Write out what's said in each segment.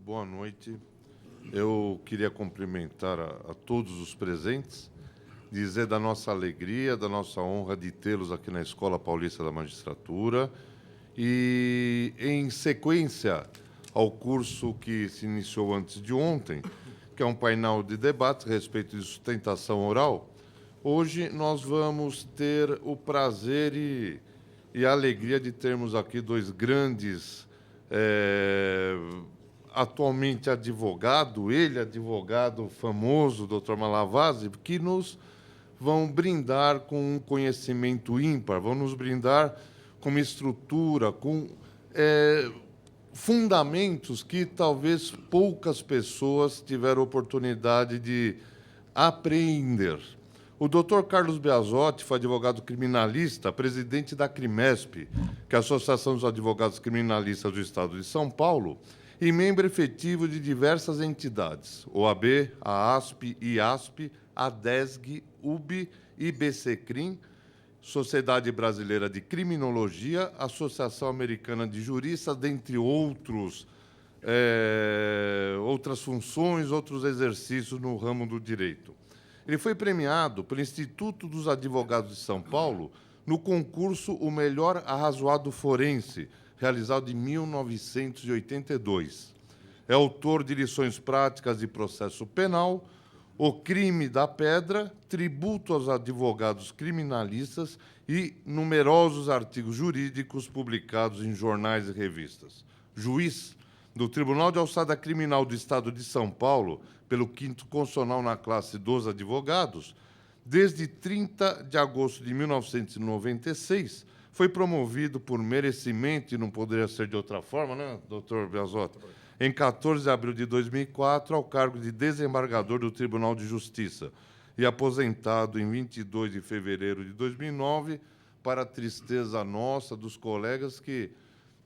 boa noite. Eu queria cumprimentar a todos os presentes, dizer da nossa alegria, da nossa honra de tê-los aqui na Escola Paulista da Magistratura e, em sequência ao curso que se iniciou antes de ontem, que é um painel de debate a respeito de sustentação oral, hoje nós vamos ter o prazer e a alegria de termos aqui dois grandes, atualmente advogado, ele advogado famoso, Dr. Malavasi, que nos vão brindar com um conhecimento ímpar, vão nos brindar com uma estrutura, com fundamentos que talvez poucas pessoas tiveram oportunidade de apreender. O doutor Carlos Beazotti foi advogado criminalista, presidente da CRIMESP, que é a Associação dos Advogados Criminalistas do Estado de São Paulo, e membro efetivo de diversas entidades, OAB, AASP, IASP, ADESG, UB, IBCCRIM, Sociedade Brasileira de Criminologia, Associação Americana de Juristas, dentre outras funções, outros exercícios no ramo do direito. Ele foi premiado pelo Instituto dos Advogados de São Paulo no concurso O Melhor Arrazoado Forense, realizado em 1982. É autor de lições práticas de processo penal, O Crime da Pedra, Tributo aos Advogados Criminalistas e numerosos artigos jurídicos publicados em jornais e revistas. Juiz do Tribunal de Alçada Criminal do Estado de São Paulo, pelo 5º Constitucional na classe dos advogados, desde 30 de agosto de 1996, foi promovido por merecimento, e não poderia ser de outra forma, né, doutor Beazotti? Em 14 de abril de 2004, ao cargo de desembargador do Tribunal de Justiça, e aposentado em 22 de fevereiro de 2009, para a tristeza nossa, dos colegas que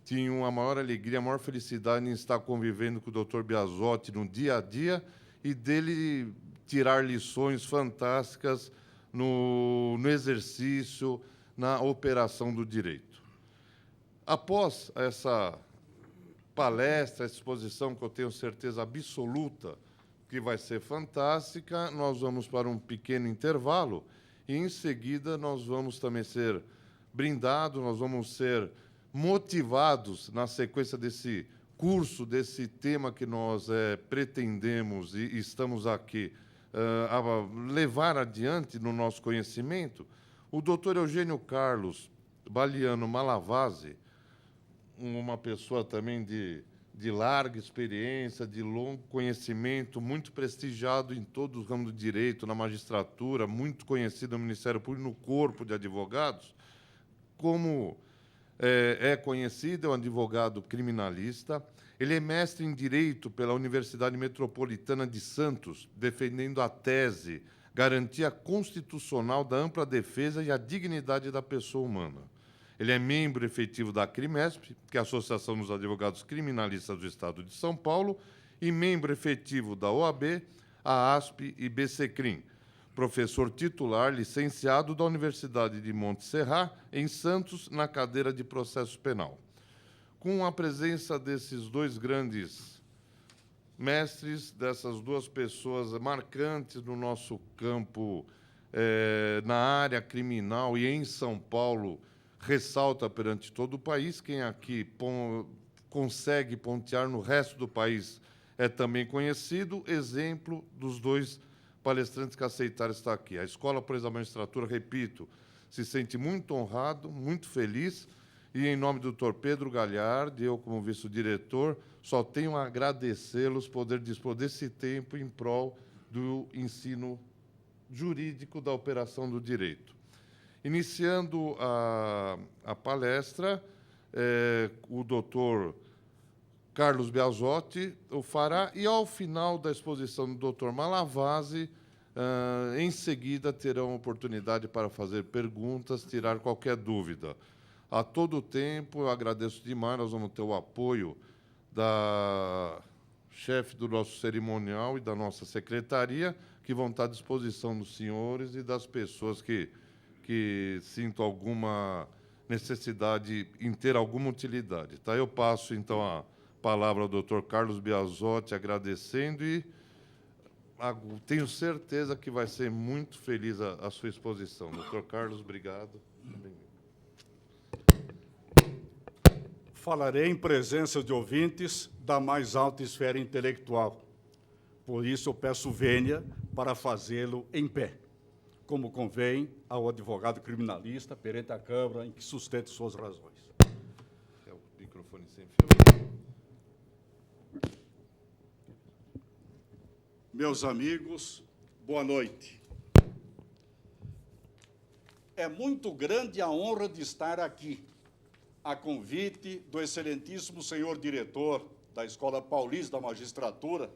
tinham a maior alegria, a maior felicidade em estar convivendo com o doutor Beazotti no dia a dia e dele tirar lições fantásticas no exercício, na operação do direito. Após essa palestra, essa exposição, que eu tenho certeza absoluta que vai ser fantástica, nós vamos para um pequeno intervalo e, em seguida, nós vamos também ser brindados, nós vamos ser motivados na sequência desse curso, desse tema que nós pretendemos e estamos aqui a levar adiante no nosso conhecimento. O doutor Eugênio Carlos Baliano Malavasi, uma pessoa também de larga experiência, de longo conhecimento, muito prestigiado em todo o ramo do direito, na magistratura, muito conhecido no Ministério Público, no corpo de advogados, como é conhecido, é um advogado criminalista. Ele é mestre em Direito pela Universidade Metropolitana de Santos, defendendo a tese Garantia Constitucional da Ampla Defesa e a Dignidade da Pessoa Humana. Ele é membro efetivo da CRIMESP, que é a Associação dos Advogados Criminalistas do Estado de São Paulo, e membro efetivo da OAB, AASP e BCCRIM. Professor titular, licenciado da Universidade de Montserrat, em Santos, na cadeira de Processo Penal. Com a presença desses dois grandes mestres, dessas duas pessoas marcantes no nosso campo, na área criminal e em São Paulo, ressalta perante todo o país. Quem aqui consegue pontear no resto do país é também conhecido, exemplo dos dois palestrantes que aceitaram estar aqui. A Escola Paulista da Magistratura, repito, se sente muito honrado, muito feliz, e, em nome do Dr. Pedro Galhardi, eu, como vice-diretor, só tenho a agradecê-los poder dispor desse tempo em prol do ensino jurídico da operação do direito. Iniciando a palestra, o doutor Carlos Beazotti o fará, e, ao final da exposição do doutor Malavasi, em seguida terão oportunidade para fazer perguntas, tirar qualquer dúvida. A todo tempo, eu agradeço demais, nós vamos ter o apoio da chefe do nosso cerimonial e da nossa secretaria, que vão estar à disposição dos senhores e das pessoas que sintam alguma necessidade em ter alguma utilidade. Tá? Eu passo, então, a palavra ao Dr. Carlos Biasotti, agradecendo, e tenho certeza que vai ser muito feliz a sua exposição. Dr. Carlos, obrigado. Falarei em presença de ouvintes da mais alta esfera intelectual. Por isso, eu peço vênia para fazê-lo em pé, como convém ao advogado criminalista perante a Câmara em que sustente suas razões. É o microfone sem fio. Meus amigos, boa noite. É muito grande a honra de estar aqui, a convite do excelentíssimo senhor diretor da Escola Paulista da Magistratura,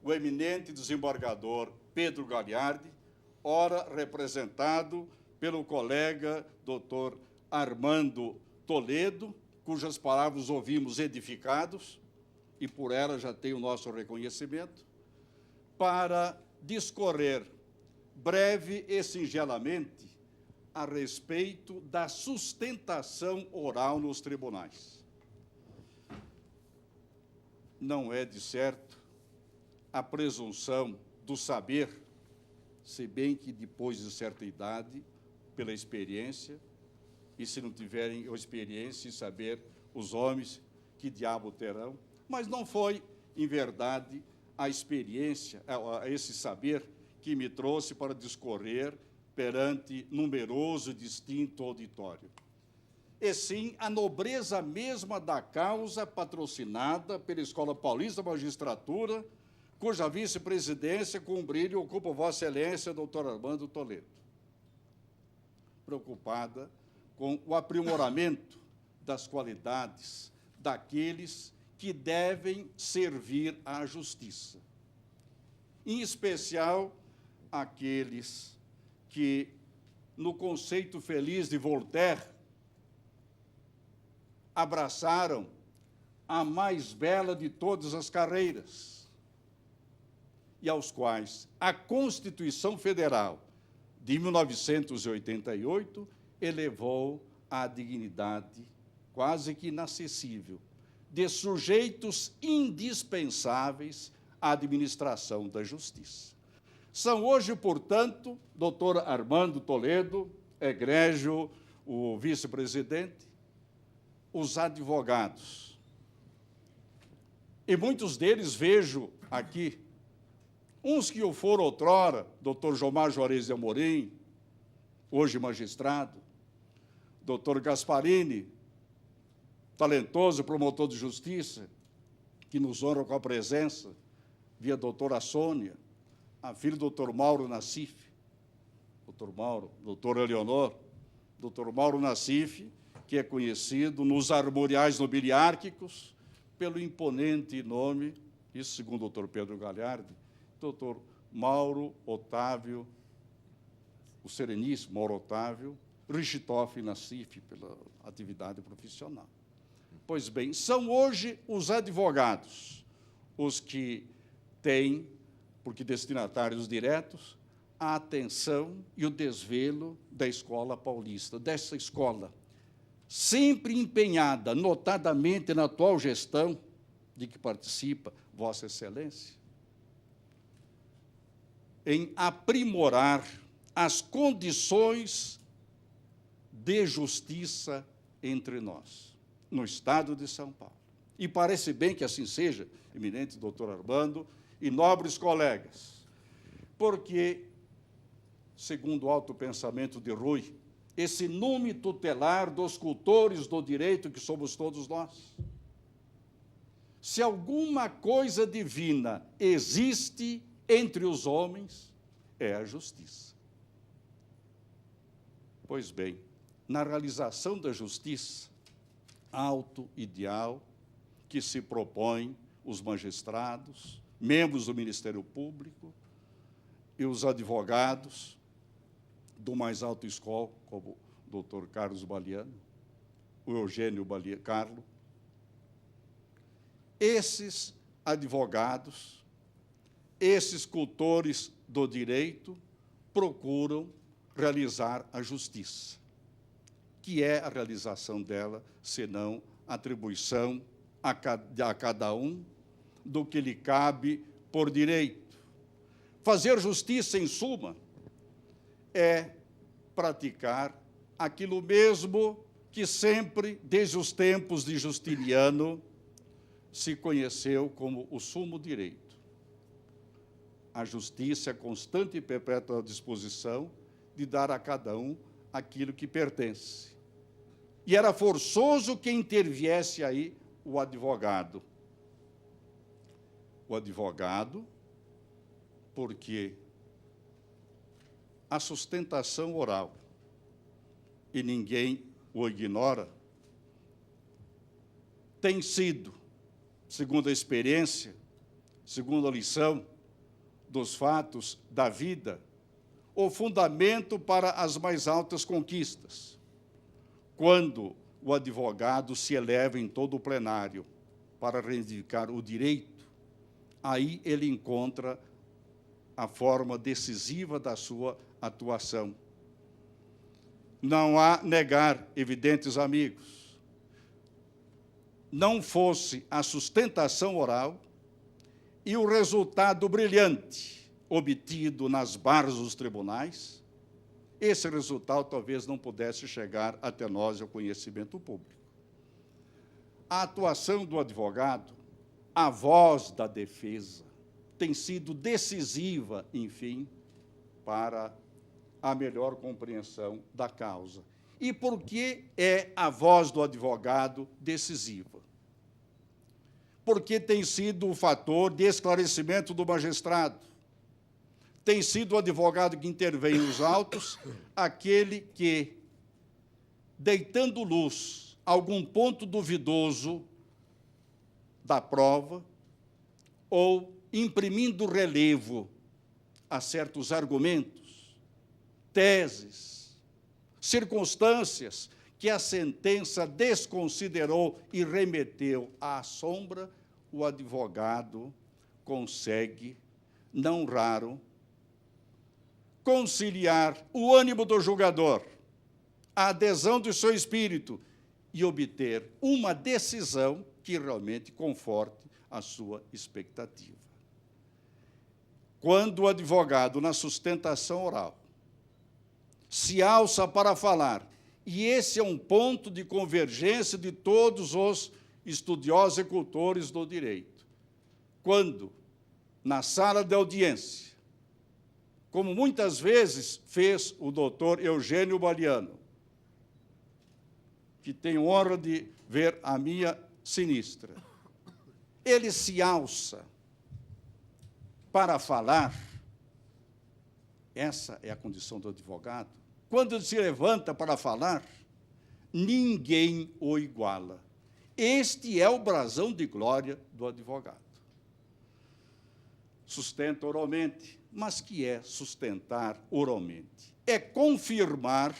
o eminente desembargador Pedro Gagliardi, ora representado pelo colega Dr. Armando Toledo, cujas palavras ouvimos edificados, e por ela já tem o nosso reconhecimento, para discorrer breve e singelamente a respeito da sustentação oral nos tribunais. Não é, de certo, a presunção do saber, se bem que depois de certa idade, pela experiência, e se não tiverem experiência e saber, os homens, que diabo terão, mas não foi, em verdade, a experiência, esse saber que me trouxe para discorrer perante numeroso e distinto auditório. E sim, a nobreza mesma da causa patrocinada pela Escola Paulista da Magistratura, cuja vice-presidência com brilho ocupa Vossa Excelência, doutor Armando Toledo. Preocupada com o aprimoramento das qualidades daqueles que devem servir à justiça, em especial aqueles que, no conceito feliz de Voltaire, abraçaram a mais bela de todas as carreiras, e aos quais a Constituição Federal de 1988 elevou à dignidade quase que inacessível de sujeitos indispensáveis à administração da justiça. São hoje, portanto, doutor Armando Toledo, egrégio, o vice-presidente, os advogados. E muitos deles vejo aqui, uns que o foram outrora, doutor Jomar Juarez de Amorim, hoje magistrado, doutor Gasparini, talentoso promotor de justiça, que nos honra com a presença, via doutora Sônia, a filha do doutor Mauro Nassif, doutor Eleonor, doutor Mauro Nassif, que é conhecido nos armoriais nobiliárquicos pelo imponente nome, isso segundo o doutor Pedro Gagliardi, doutor Mauro Otávio, o sereníssimo Mauro Otávio, Richthofen Nassif, pela atividade profissional. Pois bem, são hoje os advogados os que têm, porque destinatários diretos, a atenção e o desvelo da Escola Paulista, dessa escola, sempre empenhada, notadamente na atual gestão de que participa Vossa Excelência, em aprimorar as condições de justiça entre nós, no Estado de São Paulo. E parece bem que assim seja, eminente doutor Armando e nobres colegas, porque, segundo o alto pensamento de Rui, esse nume tutelar dos cultores do direito que somos todos nós, se alguma coisa divina existe entre os homens, é a justiça. Pois bem, na realização da justiça, alto ideal que se propõem os magistrados, membros do Ministério Público e os advogados do mais alto escola, como o doutor Carlos Baliano, o Eugênio Carlo. Esses advogados, esses cultores do direito, procuram realizar a justiça, que é a realização dela, senão a atribuição a cada um do que lhe cabe por direito. Fazer justiça, em suma, é praticar aquilo mesmo que sempre, desde os tempos de Justiniano, se conheceu como o sumo direito. A justiça é a constante e perpétua disposição de dar a cada um aquilo que pertence. E era forçoso que interviesse aí o advogado. O advogado, porque a sustentação oral, e ninguém o ignora, tem sido, segundo a experiência, segundo a lição dos fatos da vida, o fundamento para as mais altas conquistas. Quando o advogado se eleva em todo o plenário para reivindicar o direito, aí ele encontra a forma decisiva da sua atuação. Não há negar, evidentes amigos, não fosse a sustentação oral e o resultado brilhante obtido nas barras dos tribunais, esse resultado talvez não pudesse chegar até nós ao conhecimento público. A atuação do advogado, a voz da defesa, tem sido decisiva, enfim, para a melhor compreensão da causa. E por que é a voz do advogado decisiva? Porque tem sido o fator de esclarecimento do magistrado. Tem sido o advogado que intervém nos autos, aquele que, deitando luz a algum ponto duvidoso da prova, ou imprimindo relevo a certos argumentos, teses, circunstâncias que a sentença desconsiderou e remeteu à sombra, o advogado consegue, não raro, conciliar o ânimo do julgador, a adesão do seu espírito e obter uma decisão que realmente conforte a sua expectativa. Quando o advogado, na sustentação oral, se alça para falar, e esse é um ponto de convergência de todos os estudiosos e cultores do direito, quando, na sala de audiência, como muitas vezes fez o doutor Eugênio Baliano, que tenho honra de ver à minha sinistra, ele se alça para falar, essa é a condição do advogado, quando ele se levanta para falar, ninguém o iguala. Este é o brasão de glória do advogado. Sustenta oralmente, mas que é sustentar oralmente? É confirmar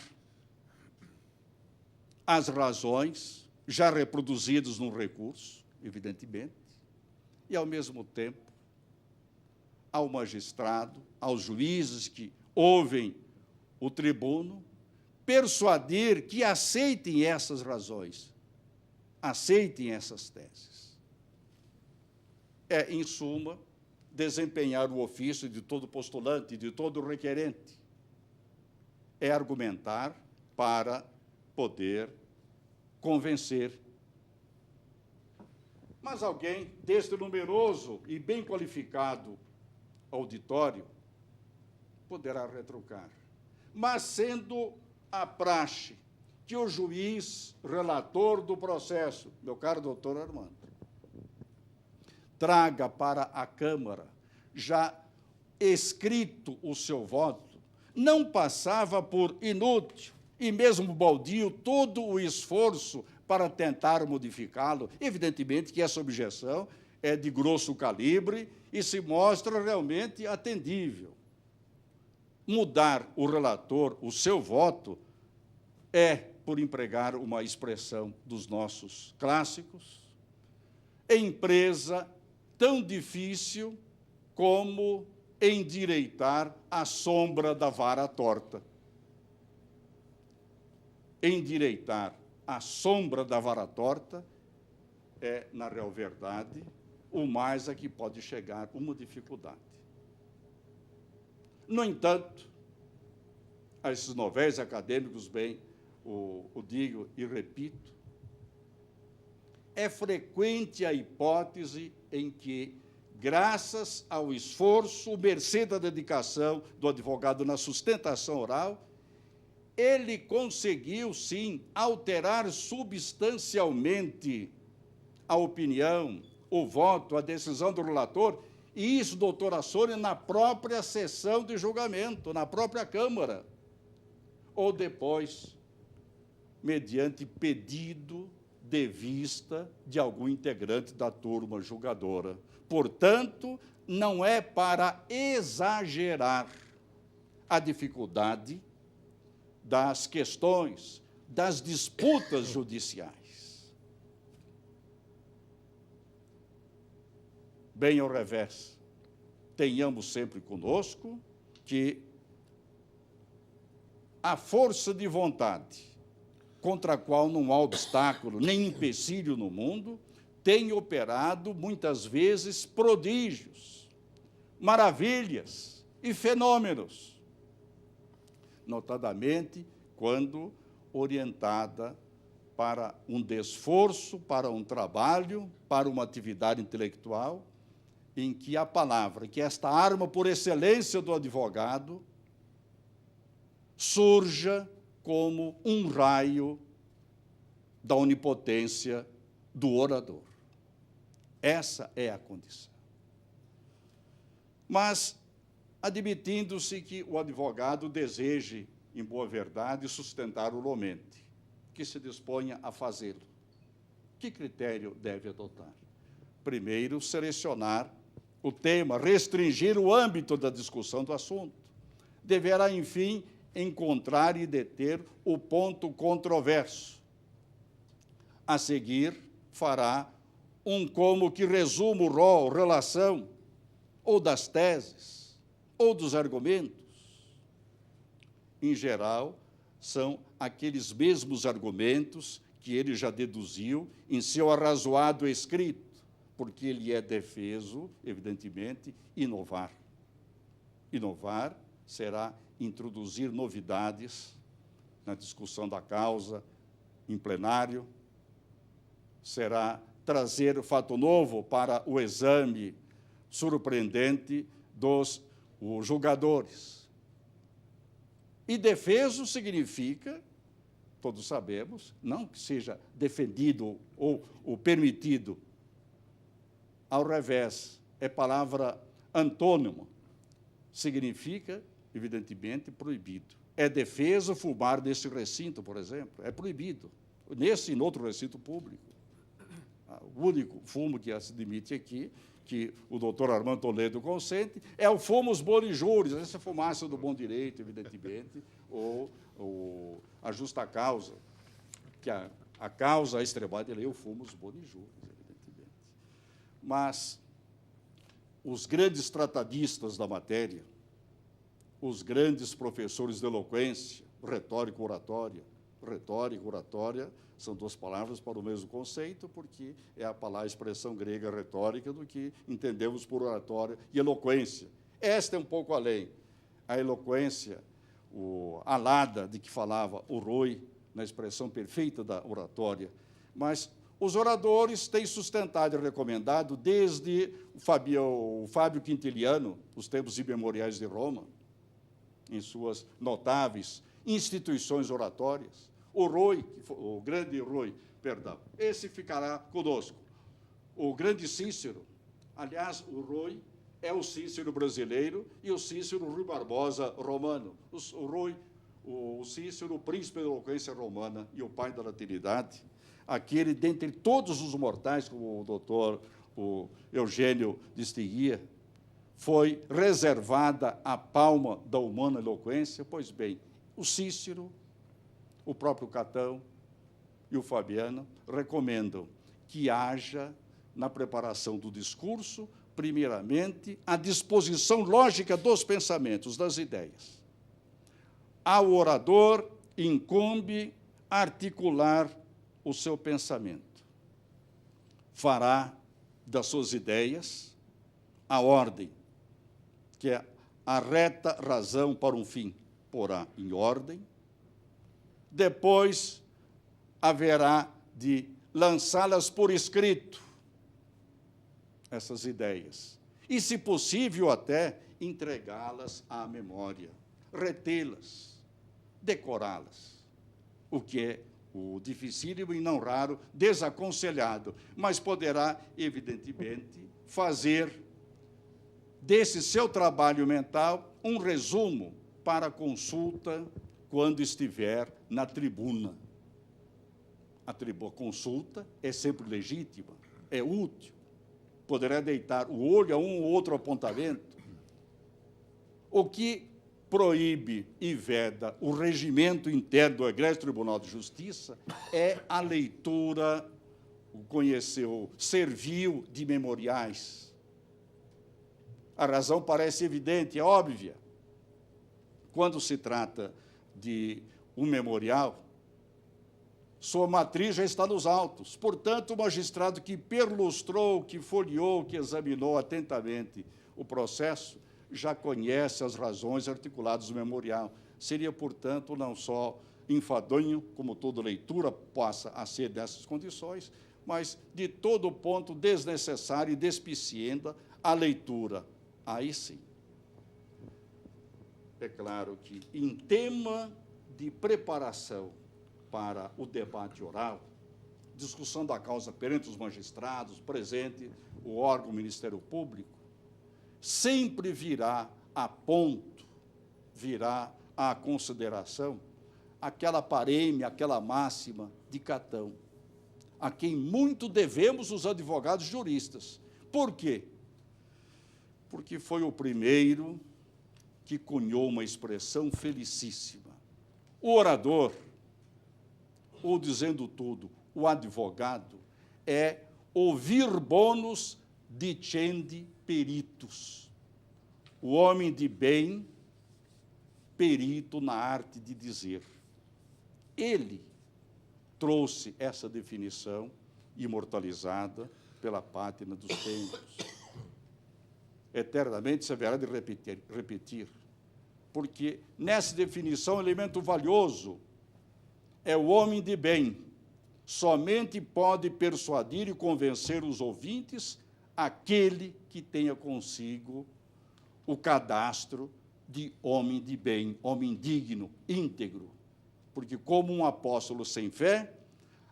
as razões já reproduzidas no recurso, evidentemente, e, ao mesmo tempo, ao magistrado, aos juízes que ouvem o tribuno, persuadir que aceitem essas razões, aceitem essas teses. É, em suma, desempenhar o ofício de todo postulante, de todo requerente. É argumentar para poder convencer. Mas alguém deste numeroso e bem qualificado auditório poderá retrucar. Mas sendo a praxe que o juiz relator do processo, meu caro doutor Armando, traga para a Câmara, já escrito o seu voto, não passava por inútil e mesmo baldio todo o esforço para tentar modificá-lo. Evidentemente que essa objeção é de grosso calibre e se mostra realmente atendível. Mudar o relator, o seu voto, é, por empregar uma expressão dos nossos clássicos, empresa tão difícil como endireitar a sombra da vara torta. Endireitar a sombra da vara torta é, na real verdade, o mais a que pode chegar uma dificuldade. No entanto, a esses novéis acadêmicos, bem, o digo e repito, é frequente a hipótese em que, graças ao esforço, mercê da dedicação do advogado na sustentação oral, ele conseguiu, sim, alterar substancialmente a opinião, o voto, a decisão do relator, e isso, doutor Assônia, na própria sessão de julgamento, na própria Câmara, ou depois, mediante pedido de vista de algum integrante da turma julgadora. Portanto, não é para exagerar a dificuldade das questões, das disputas judiciais. Bem ao revés, tenhamos sempre conosco que a força de vontade, contra a qual não há obstáculo nem empecilho no mundo, tem operado, muitas vezes, prodígios, maravilhas e fenômenos, notadamente quando orientada para um desforço, para um trabalho, para uma atividade intelectual, em que a palavra, que é esta arma por excelência do advogado, surja como um raio da onipotência do orador. Essa é a condição. Mas, admitindo-se que o advogado deseje, em boa verdade, sustentar o lomente, que se disponha a fazê-lo, que critério deve adotar? Primeiro, selecionar o tema, restringir o âmbito da discussão do assunto. Deverá, enfim, encontrar e deter o ponto controverso. A seguir, fará um como que resuma o rol, relação, ou das teses, ou dos argumentos. Em geral, são aqueles mesmos argumentos que ele já deduziu em seu arrazoado escrito, porque ele é defeso, evidentemente, inovar. Inovar será introduzir novidades na discussão da causa, em plenário, será trazer fato novo para o exame surpreendente dos julgadores. E defeso significa, todos sabemos, não que seja defendido ou permitido, ao revés, é palavra antônima, significa, evidentemente, proibido. É defeso fumar nesse recinto, por exemplo, é proibido, nesse e em outro recinto público. O único fumo que se admite aqui, que o doutor Armando Toledo consente, é o fumus boni juris, essa fumaça do bom direito, evidentemente, ou a justa causa, que a causa extremada é o fumus boni juris, evidentemente. Mas os grandes tratadistas da matéria, os grandes professores de eloquência, retórica, oratória, são duas palavras para o mesmo conceito, porque é a expressão grega retórica do que entendemos por oratória e eloquência. Esta é um pouco além. A eloquência, alada de que falava o Roy, na expressão perfeita da oratória. Mas os oradores têm sustentado e recomendado, desde o Fábio Quintiliano, os tempos imemoriais de Roma, em suas notáveis instituições oratórias, o grande Roy, perdão, esse ficará conosco. O grande Cícero, aliás, o Roy é o Cícero brasileiro e o Cícero Rui Barbosa romano. O Cícero, o príncipe da eloquência romana e o pai da latinidade, aquele dentre todos os mortais, como o doutor Eugênio distinguia, foi reservada a palma da humana eloquência. Pois bem, o Cícero, o próprio Catão e o Fabiano recomendam que haja, na preparação do discurso, primeiramente, a disposição lógica dos pensamentos, das ideias. Ao orador incumbe articular o seu pensamento, fará das suas ideias a ordem, que é a reta razão para um fim, porá em ordem. Depois haverá de lançá-las por escrito, essas ideias, e, se possível, até entregá-las à memória, retê-las, decorá-las, o que é o dificílimo e não raro desaconselhado, mas poderá, evidentemente, fazer desse seu trabalho mental um resumo para consulta quando estiver na tribuna. A consulta é sempre legítima, é útil, poderá deitar o olho a um ou outro apontamento. O que proíbe e veda o regimento interno do Egrégio Tribunal de Justiça é a leitura, o servil de memoriais. A razão parece evidente, é óbvia. Quando se trata de um memorial, sua matriz já está nos autos. Portanto, o magistrado que perlustrou, que folheou, que examinou atentamente o processo, já conhece as razões articuladas do memorial. Seria, portanto, não só enfadonho, como toda leitura possa a ser dessas condições, mas, de todo ponto, desnecessária e despicienda a leitura. Aí sim. É claro que, em tema de preparação para o debate oral, discussão da causa perante os magistrados, presente o órgão Ministério Público, sempre virá a ponto, virá à consideração aquela parêmia, aquela máxima de Catão, a quem muito devemos os advogados juristas. Por quê? Porque foi o primeiro que cunhou uma expressão felicíssima. O orador, ou dizendo tudo, o advogado, é o vir bonus dicendi peritus, o homem de bem, perito na arte de dizer. Ele trouxe essa definição imortalizada pela pátina dos tempos. Eternamente se haverá de repetir, porque nessa definição, elemento valioso é o homem de bem. Somente pode persuadir e convencer os ouvintes aquele que tenha consigo o cadastro de homem de bem, homem digno, íntegro. Porque, como um apóstolo sem fé,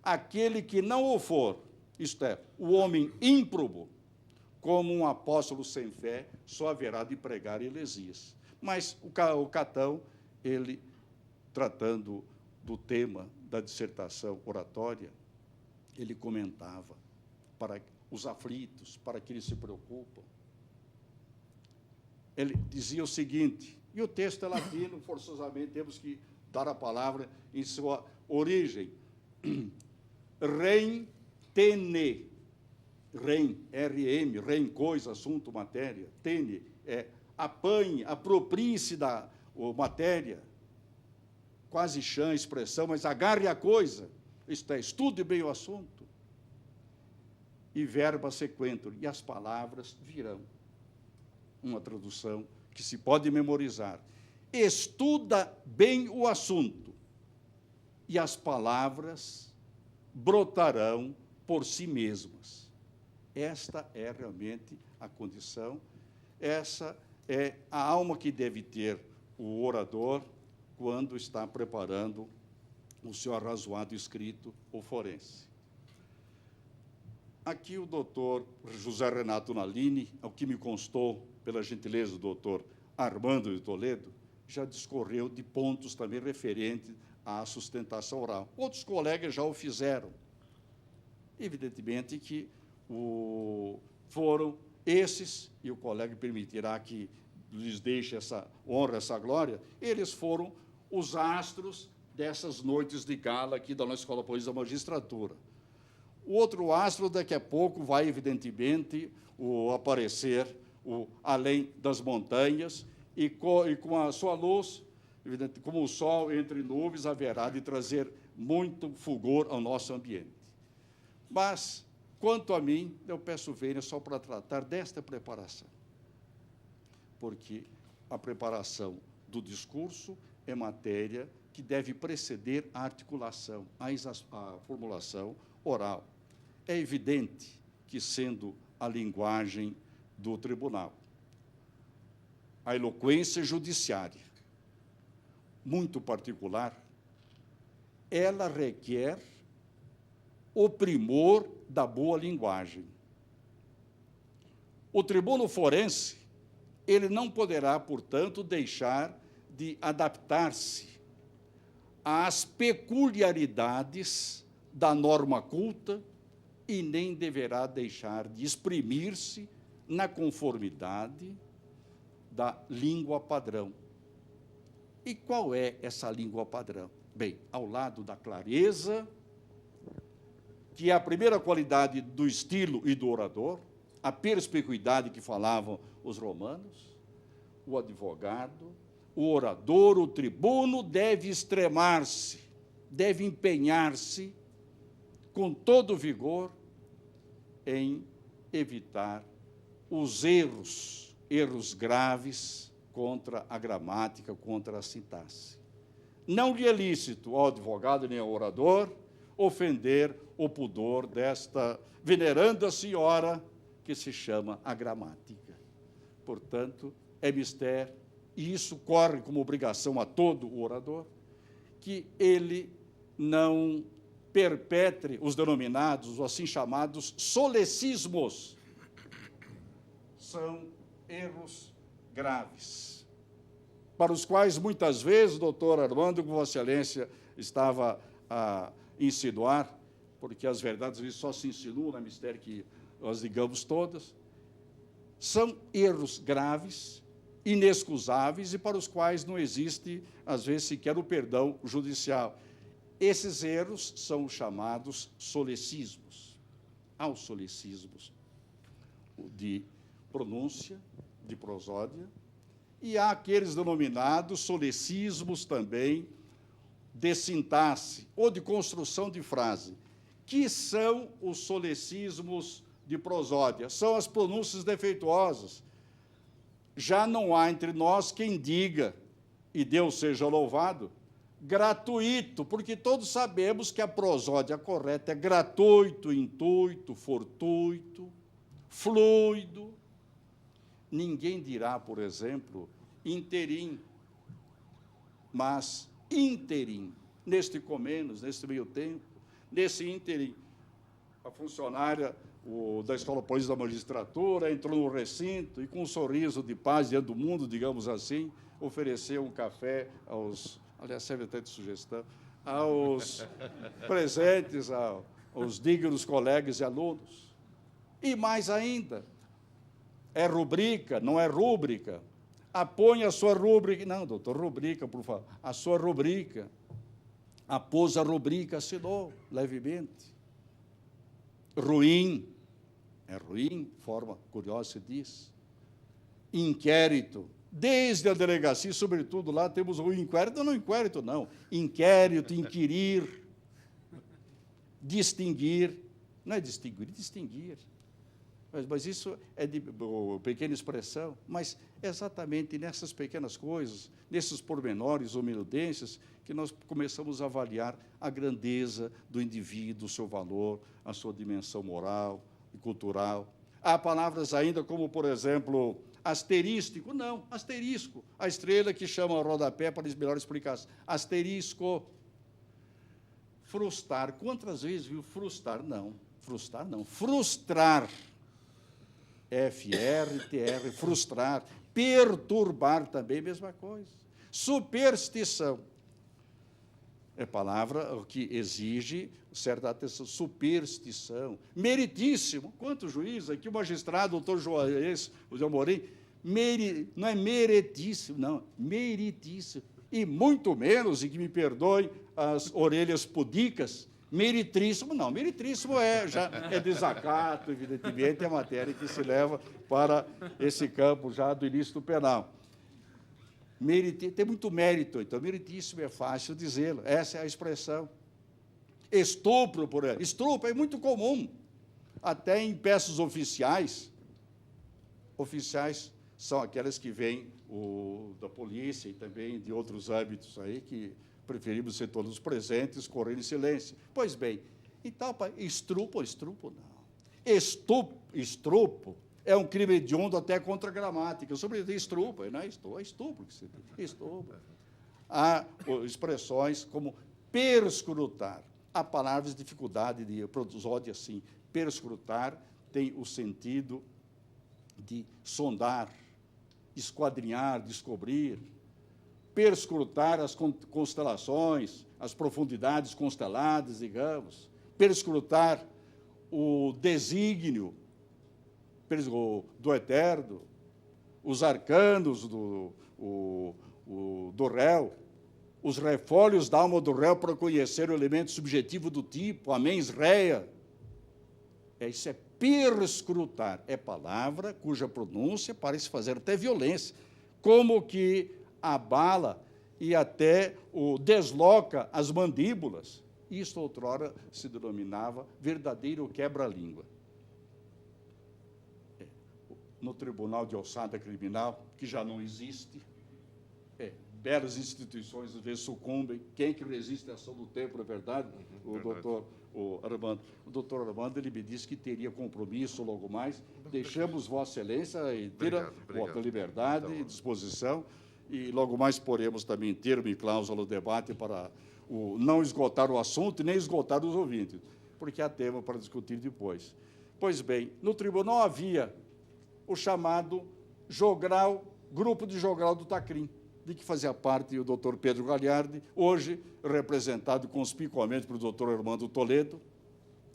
aquele que não o for, isto é, o homem ímprobo, como um apóstolo sem fé, só haverá de pregar heresias. Mas o Catão, ele, tratando do tema da dissertação oratória, ele comentava para os aflitos, para aqueles que se preocupam. Ele dizia o seguinte, e o texto é latino, forçosamente temos que dar a palavra em sua origem. Rem tene, rem, R-M, rem, coisa, assunto, matéria, tene, apanhe, aproprie-se da matéria, quase chã, expressão, mas agarre a coisa, isto é, estude bem o assunto, e verba sequentur, e as palavras virão. Uma tradução que se pode memorizar. Estuda bem o assunto, e as palavras brotarão por si mesmas. Esta é realmente a condição, essa é a alma que deve ter o orador quando está preparando o seu arrazoado escrito ou forense. Aqui o doutor José Renato Nalini, ao que me constou, pela gentileza do doutor Armando de Toledo, já discorreu de pontos também referentes à sustentação oral. Outros colegas já o fizeram. Evidentemente que foram esses, e o colega permitirá que lhes deixe essa honra, essa glória, eles foram os astros dessas noites de gala aqui da nossa Escola Paulista da Magistratura. O outro astro, daqui a pouco, vai, evidentemente, aparecer além das montanhas, e com a sua luz, evidente, como o sol entre nuvens, haverá de trazer muito fulgor ao nosso ambiente. Mas, Quanto a mim, eu peço vênia só para tratar desta preparação, porque a preparação do discurso é matéria que deve preceder a articulação, a formulação oral. É evidente que, sendo a linguagem do tribunal, a eloquência judiciária, muito particular, ela requer o primor da boa linguagem. O tribuno forense, ele não poderá, portanto, deixar de adaptar-se às peculiaridades da norma culta e nem deverá deixar de exprimir-se na conformidade da língua padrão. E qual é essa língua padrão? Bem, ao lado da clareza, que é a primeira qualidade do estilo e do orador, a perspicuidade que falavam os romanos, o advogado, o orador, o tribuno deve extremar-se, deve empenhar-se com todo vigor em evitar os erros graves contra a gramática, contra a sintaxe. Não lhe é lícito ao advogado nem ao orador ofender o pudor desta veneranda senhora que se chama a gramática. Portanto, é mister, e isso corre como obrigação a todo o orador, que ele não perpetre os denominados, os assim chamados solecismos. São erros graves, para os quais, muitas vezes, o doutor Armando, com Vossa Excelência, estava a insinuar, porque as verdades às vezes só se insinuam na mistério que nós digamos todas, são erros graves, inexcusáveis e para os quais não existe, às vezes, sequer o perdão judicial. Esses erros são chamados solecismos. Há os solecismos de pronúncia, de prosódia, e há aqueles denominados solecismos também de sintaxe ou de construção de frase, que são os solecismos de prosódia, são as pronúncias defeituosas. Já não há entre nós quem diga, e Deus seja louvado, gratuito, porque todos sabemos que a prosódia correta é gratuito, intuito, fortuito, fluido. Ninguém dirá, por exemplo, interim, mas interim, neste comenos, neste meio tempo, nesse interim. A funcionária da Escola Polícia da Magistratura entrou no recinto e, com um sorriso de paz diante do mundo, digamos assim, ofereceu um café aos, aliás, serve até de sugestão, aos presentes, aos dignos colegas e alunos. E mais ainda, é rubrica, não é rúbrica. Apõe a sua rúbrica. Não, doutor, rubrica, por favor. A sua rubrica. Após a rubrica, assinou levemente. Ruim. É ruim, forma curiosa se diz. Inquérito. Desde a delegacia, sobretudo lá, temos o inquérito. Não, inquérito não. Inquérito, inquirir. Distinguir. Não é distinguir, distinguir. Mas isso é de pequena expressão, mas é exatamente nessas pequenas coisas, nesses pormenores ou minudências, que nós começamos a avaliar a grandeza do indivíduo, o seu valor, a sua dimensão moral e cultural. Há palavras ainda como, por exemplo, asterístico. Não, asterisco. A estrela que chama o rodapé para melhor explicação. Asterisco. Frustrar. Quantas vezes viu frustrar? Não. Frustrar, não. Frustrar. F-R-T-R, frustrar. Perturbar também, mesma coisa. Superstição. É palavra que exige certa atenção. Superstição. Meritíssimo. Quantos juízes aqui, o magistrado, o doutor Joaes, o Zé Amorim, não é meritíssimo, não, meritíssimo. E muito menos, e que me perdoem as orelhas pudicas, meritríssimo, não. Meritríssimo já é desacato, evidentemente, é matéria que se leva para esse campo já do ilícito penal. Tem muito mérito, então, meritíssimo é fácil dizê-lo, essa é a expressão. Estupro, por exemplo. Estupro é muito comum. até em peças oficiais são aquelas que vêm da polícia e também de outros âmbitos aí, que preferimos ser todos presentes, correr em silêncio. Pois bem, então, estrupo não. Estrupo é um crime hediondo até contra a gramática. Sobre estrupo, não é estupro que se diz. Estupro. Há expressões como perscrutar. Há palavras de dificuldade de prosódia, assim. Perscrutar tem o sentido de sondar, esquadrinhar, descobrir. Perscrutar as constelações, as profundidades consteladas, digamos. Perscrutar o desígnio do Eterno, os arcanos do réu, os refólios da alma do réu para conhecer o elemento subjetivo do tipo, a mens rea. Isso é perscrutar, é palavra cuja pronúncia parece fazer até violência, como que abala e até desloca as mandíbulas. Isto outrora se denominava verdadeiro quebra-língua. No Tribunal de Alçada Criminal, que já não existe, belas instituições às vezes sucumbem. Quem que resiste à ação do tempo, é verdade? O doutor Armando, ele me disse que teria compromisso logo mais. Deixamos Vossa Excelência e tira voto liberdade e disposição, e logo mais poremos também termo e cláusula no debate para não esgotar o assunto e nem esgotar os ouvintes, porque há tema para discutir depois. Pois bem, no tribunal havia o chamado jogral, grupo de jogral do Tacrim, de que fazia parte o doutor Pedro Gagliardi, hoje representado conspicuamente pelo doutor Armando Toledo,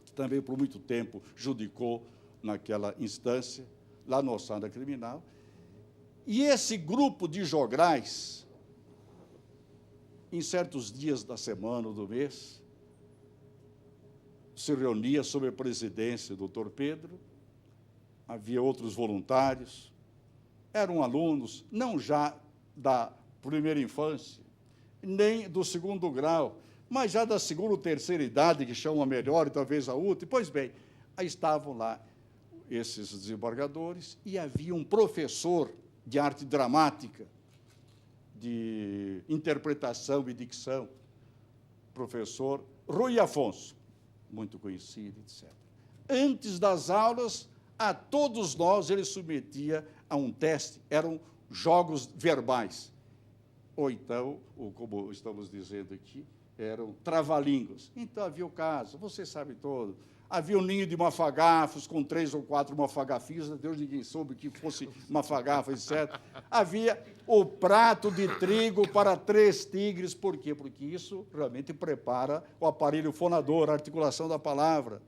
que também por muito tempo judicou naquela instância, lá no Alçada Criminal. E esse grupo de jograis, em certos dias da semana ou do mês, se reunia sob a presidência do doutor Pedro, havia outros voluntários, eram alunos, não já da primeira infância, nem do segundo grau, mas já da segunda ou terceira idade, que chamam a melhor e talvez a última. Pois bem, aí estavam lá esses desembargadores e havia um professor de arte dramática, de interpretação e dicção, professor Rui Afonso, muito conhecido, etc. Antes das aulas, a todos nós ele submetia a um teste, eram jogos verbais, ou então, como estamos dizendo aqui, eram trava-línguas. Então, havia o caso, você sabe todo, havia um ninho de mafagafos, com 3 ou 4 mafagafistas, Deus ninguém soube que fosse mafagafa, etc. Havia o prato de trigo para 3 tigres, por quê? Porque isso realmente prepara o aparelho fonador, a articulação da palavra,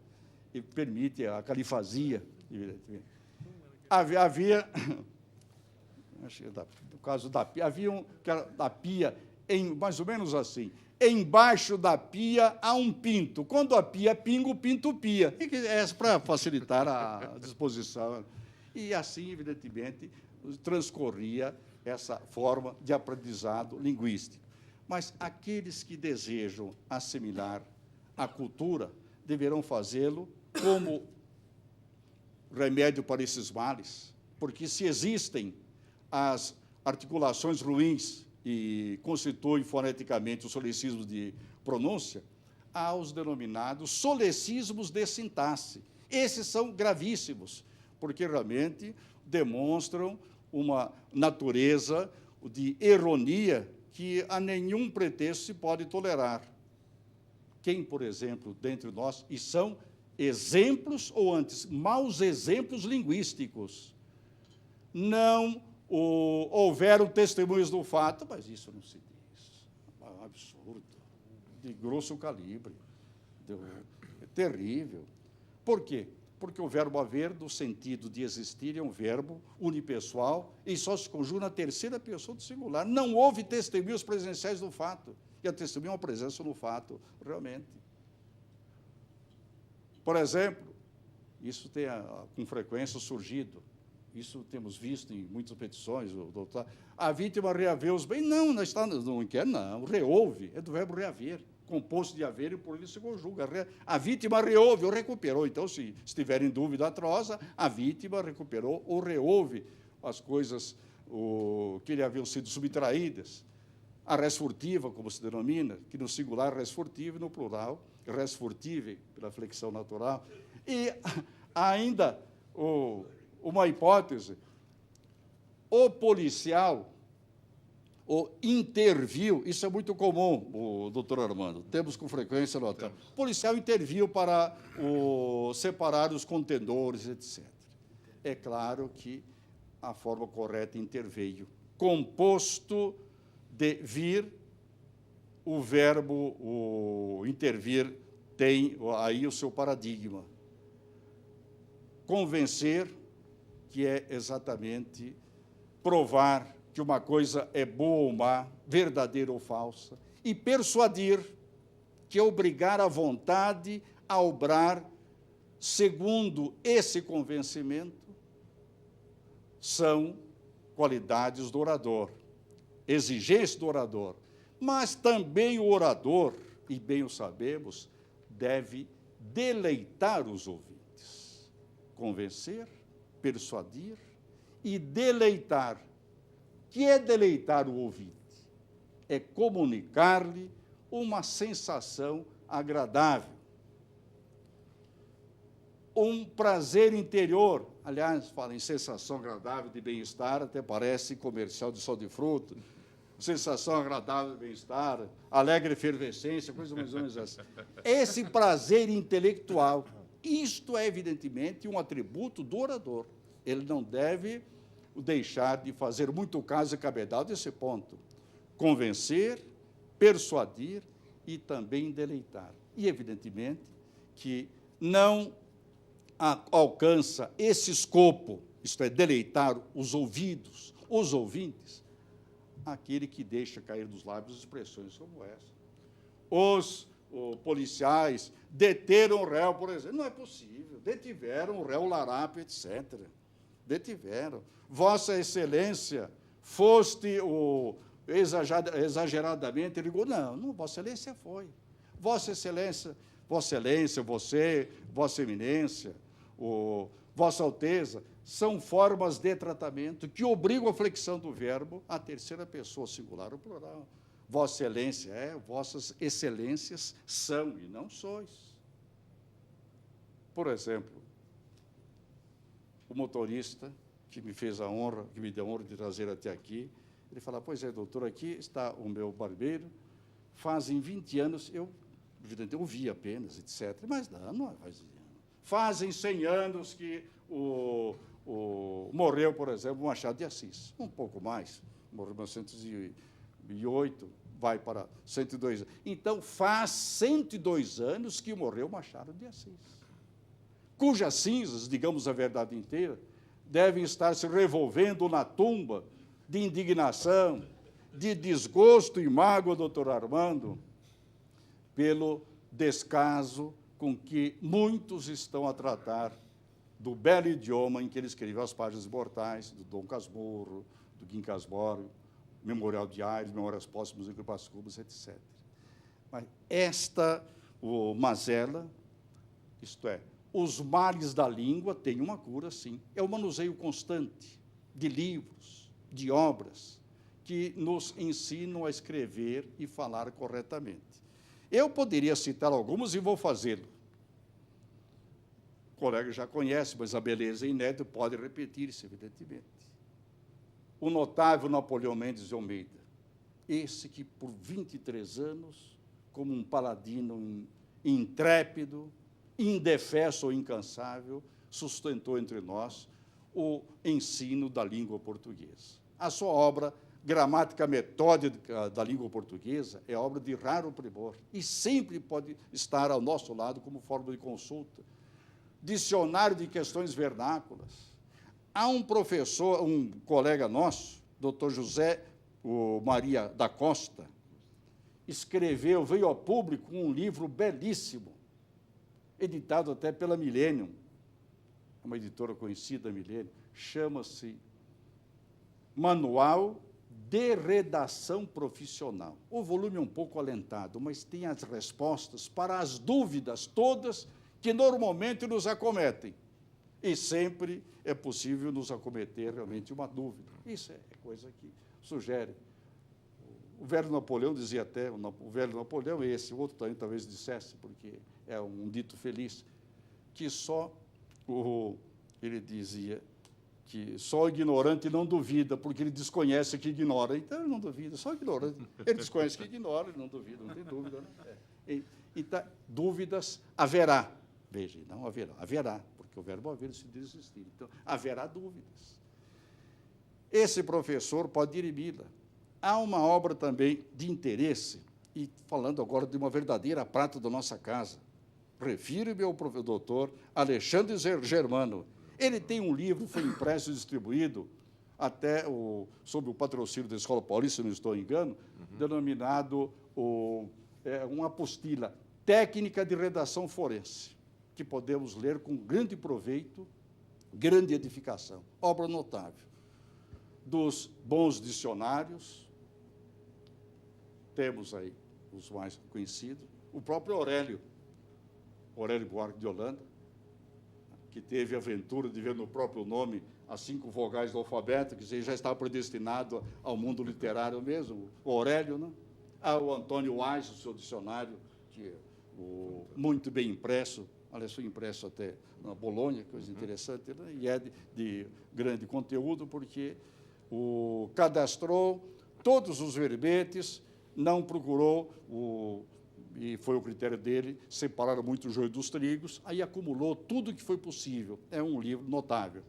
e permite a califasia, evidentemente. Havia no caso da pia, havia da pia, mais ou menos assim, embaixo da pia há um pinto. Quando a pia pinga, o pinto pia. É para facilitar a disposição. E assim, evidentemente, transcorria essa forma de aprendizado linguístico. Mas aqueles que desejam assimilar a cultura deverão fazê-lo como remédio para esses males, porque se existem as articulações ruins e constituem foneticamente os solecismos de pronúncia, há os denominados solecismos de sintaxe. Esses são gravíssimos, porque realmente demonstram uma natureza de ironia que a nenhum pretexto se pode tolerar. Quem, por exemplo, dentre nós, e são exemplos, ou antes, maus exemplos linguísticos, não houveram testemunhas do fato, mas isso não se diz. É um absurdo, de grosso calibre, é terrível. Por quê? Porque o verbo haver, no sentido de existir, é um verbo unipessoal e só se conjuga na terceira pessoa do singular. Não houve testemunhas presenciais do fato, e a testemunha é uma presença no fato, realmente. Por exemplo, isso tem com frequência surgido, isso temos visto em muitas petições, doutor, a vítima reaveu os bens. Não, não está no inquérito, não, reouve, é do verbo reaver, composto de haver e por ele se conjuga. A vítima reouve ou recuperou. Então, se estiver em dúvida atrosa, a vítima recuperou ou reouve as coisas que lhe haviam sido subtraídas. A res furtiva, como se denomina, que no singular res furtiva e no plural res furtive, pela flexão natural. E ainda uma hipótese, o policial interviu, isso é muito comum, doutor Armando, temos com frequência notado. O policial interviu para separar os contendores, etc. É claro que a forma correta interveio. Composto de vir, o verbo intervir tem aí o seu paradigma. Convencer, que é exatamente provar que uma coisa é boa ou má, verdadeira ou falsa, e persuadir, que é obrigar a vontade a obrar segundo esse convencimento, são qualidades do orador, exigência do orador. Mas também o orador, e bem o sabemos, deve deleitar os ouvintes, convencer, persuadir e deleitar. Que é deleitar o ouvinte? É comunicar-lhe uma sensação agradável, um prazer interior. Aliás, fala em sensação agradável de bem-estar, até parece comercial de sal de fruta. Sensação agradável de bem-estar, alegre efervescência, coisa mais ou menos essa. Esse prazer intelectual, isto é, evidentemente, um atributo do orador. Ele não deve deixar de fazer muito caso e cabedal desse ponto. Convencer, persuadir e também deleitar. E, evidentemente, que não alcança esse escopo, isto é, deleitar os ouvidos, os ouvintes, aquele que deixa cair dos lábios expressões como essa. Os policiais deteram o réu, por exemplo. Não é possível. Detiveram o réu larápio, etc. Detiveram. Vossa Excelência, foste exageradamente rigoroso. Não, Vossa Excelência foi. Vossa Excelência, você, Vossa Eminência, Vossa Alteza, são formas de tratamento que obrigam a flexão do verbo à terceira pessoa singular ou plural. Vossa Excelência Vossas Excelências são e não sois. Por exemplo, o motorista que me fez a honra, que me deu a honra de trazer até aqui, ele fala, pois é, doutor, aqui está o meu barbeiro, fazem 20 anos, eu vi apenas, etc., mas não fazem 100 anos que morreu, por exemplo, Machado de Assis, um pouco mais, morreu em 1908, vai para 102 anos. Então, faz 102 anos que morreu Machado de Assis, cujas cinzas, digamos a verdade inteira, devem estar se revolvendo na tumba de indignação, de desgosto e mágoa, doutor Armando, pelo descaso com que muitos estão a tratar do belo idioma em que ele escreveu as páginas imortais, do Dom Casmurro, do Quincas Borba, Memorial de Aires, Memórias Póstumas em Grupas Cubas, etc. Mas esta mazela, isto é, os males da língua têm uma cura, sim. É o manuseio constante de livros, de obras, que nos ensinam a escrever e falar corretamente. Eu poderia citar algumas e vou fazê-lo. O colega já conhece, mas a beleza inédita pode repetir-se, evidentemente. O notável Napoleão Mendes de Almeida, esse que, por 23 anos, como um paladino intrépido, indefesso ou incansável, sustentou entre nós o ensino da língua portuguesa. A sua obra, Gramática Metódica da Língua Portuguesa, é obra de raro primor e sempre pode estar ao nosso lado como forma de consulta. Dicionário de Questões Vernáculas. Há um professor, um colega nosso, doutor José Maria da Costa, veio ao público um livro belíssimo, editado até pela Millennium, uma editora conhecida, Millennium, chama-se Manual de redação profissional. O volume é um pouco alentado, mas tem as respostas para as dúvidas todas que normalmente nos acometem. E sempre é possível nos acometer realmente uma dúvida. Isso é coisa que sugere. O velho Napoleão dizia até, o velho Napoleão, esse, o outro também talvez dissesse, porque é um dito feliz, que ele dizia que só o ignorante não duvida, porque ele desconhece que ignora. Então, ele não duvida, só o ignorante. Ele desconhece que ignora, ele não duvida, não tem dúvida. Né? Então, dúvidas haverá. Veja, não haverá, haverá, porque o verbo haver se diz existir. Então, haverá dúvidas. Esse professor pode dirimi-la. Há uma obra também de interesse, e falando agora de uma verdadeira prata da nossa casa. Refiro-me ao doutor Alexandre Germano. Ele tem um livro, foi impresso e distribuído, até sob o patrocínio da Escola Paulista, se não estou engano, denominado uma apostila, Técnica de Redação Forense, que podemos ler com grande proveito, grande edificação. Obra notável. Dos bons dicionários, temos aí os mais conhecidos, o próprio Aurélio Buarque de Holanda, que teve a aventura de ver no próprio nome as 5 vogais do alfabeto, que já estava predestinado ao mundo literário mesmo, o Aurélio, né? Há o Antônio Wise, o seu dicionário, que é muito bem impresso, aliás, foi impresso até na Bolonha, coisa interessante, né? E é de grande conteúdo, porque cadastrou todos os verbetes, não procurou, e foi o critério dele, separar muito o joio dos trigos, aí acumulou tudo o que foi possível. É um livro notável.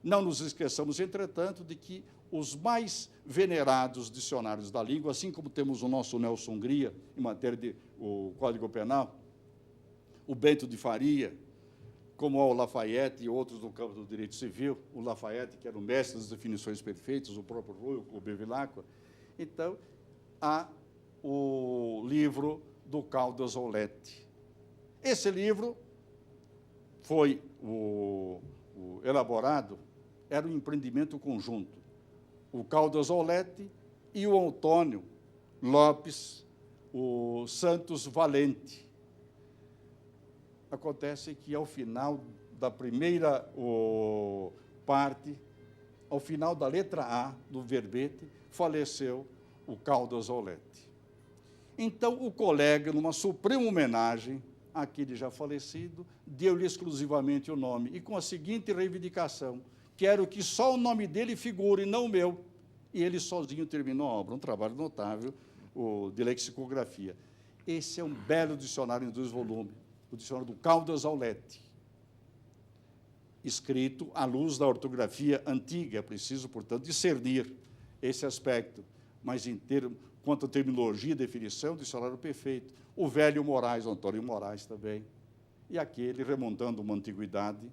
Não nos esqueçamos, entretanto, de que os mais venerados dicionários da língua, assim como temos o nosso Nelson Hungria, em matéria de Código Penal, o Bento de Faria, como o Lafayette e outros no campo do direito civil, o Lafayette, que era o mestre das definições perfeitas, o próprio Rui, o Bevilacqua. Então, há o livro do Caldas Olete. Esse livro foi elaborado, era um empreendimento conjunto. O Caldas Olete e o Antônio Lopes, o Santos Valente. Acontece que, ao final da primeira parte, ao final da letra A do verbete, faleceu o Caldas Olete. Então, o colega, numa suprema homenagem àquele já falecido, deu-lhe exclusivamente o nome, e com a seguinte reivindicação: quero que só o nome dele figure, não o meu. E ele sozinho terminou a obra, um trabalho notável de lexicografia. Esse é um belo dicionário em 2 volumes, o dicionário do Caldas Olete, escrito à luz da ortografia antiga. É preciso, portanto, discernir esse aspecto, mas quanto à terminologia e definição, dicionário perfeito. O velho Moraes, Antônio Moraes também, e aquele, remontando uma antiguidade,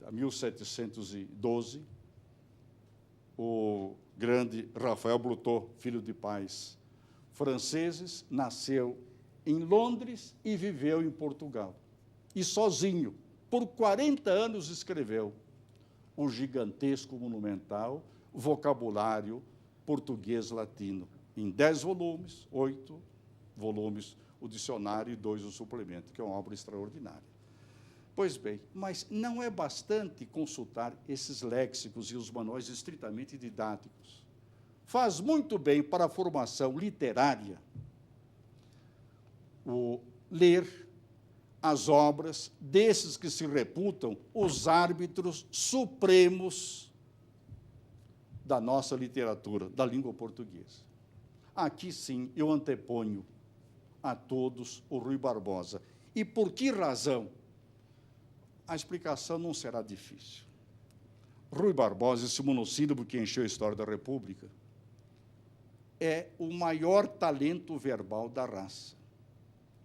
a 1712, o grande Rafael Blutot, filho de pais franceses, nasceu em Londres e viveu em Portugal. E sozinho, por 40 anos, escreveu o gigantesco, monumental vocabulário português-latino, em 10 volumes, 8 volumes o dicionário e 2 o suplemento, que é uma obra extraordinária. Pois bem, mas não é bastante consultar esses léxicos e os manuais estritamente didáticos. Faz muito bem para a formação literária ler as obras desses que se reputam os árbitros supremos da nossa literatura, da língua portuguesa. Aqui, sim, eu anteponho a todos o Rui Barbosa. E por que razão? A explicação não será difícil. Rui Barbosa, esse monossílabo que encheu a história da República, é o maior talento verbal da raça.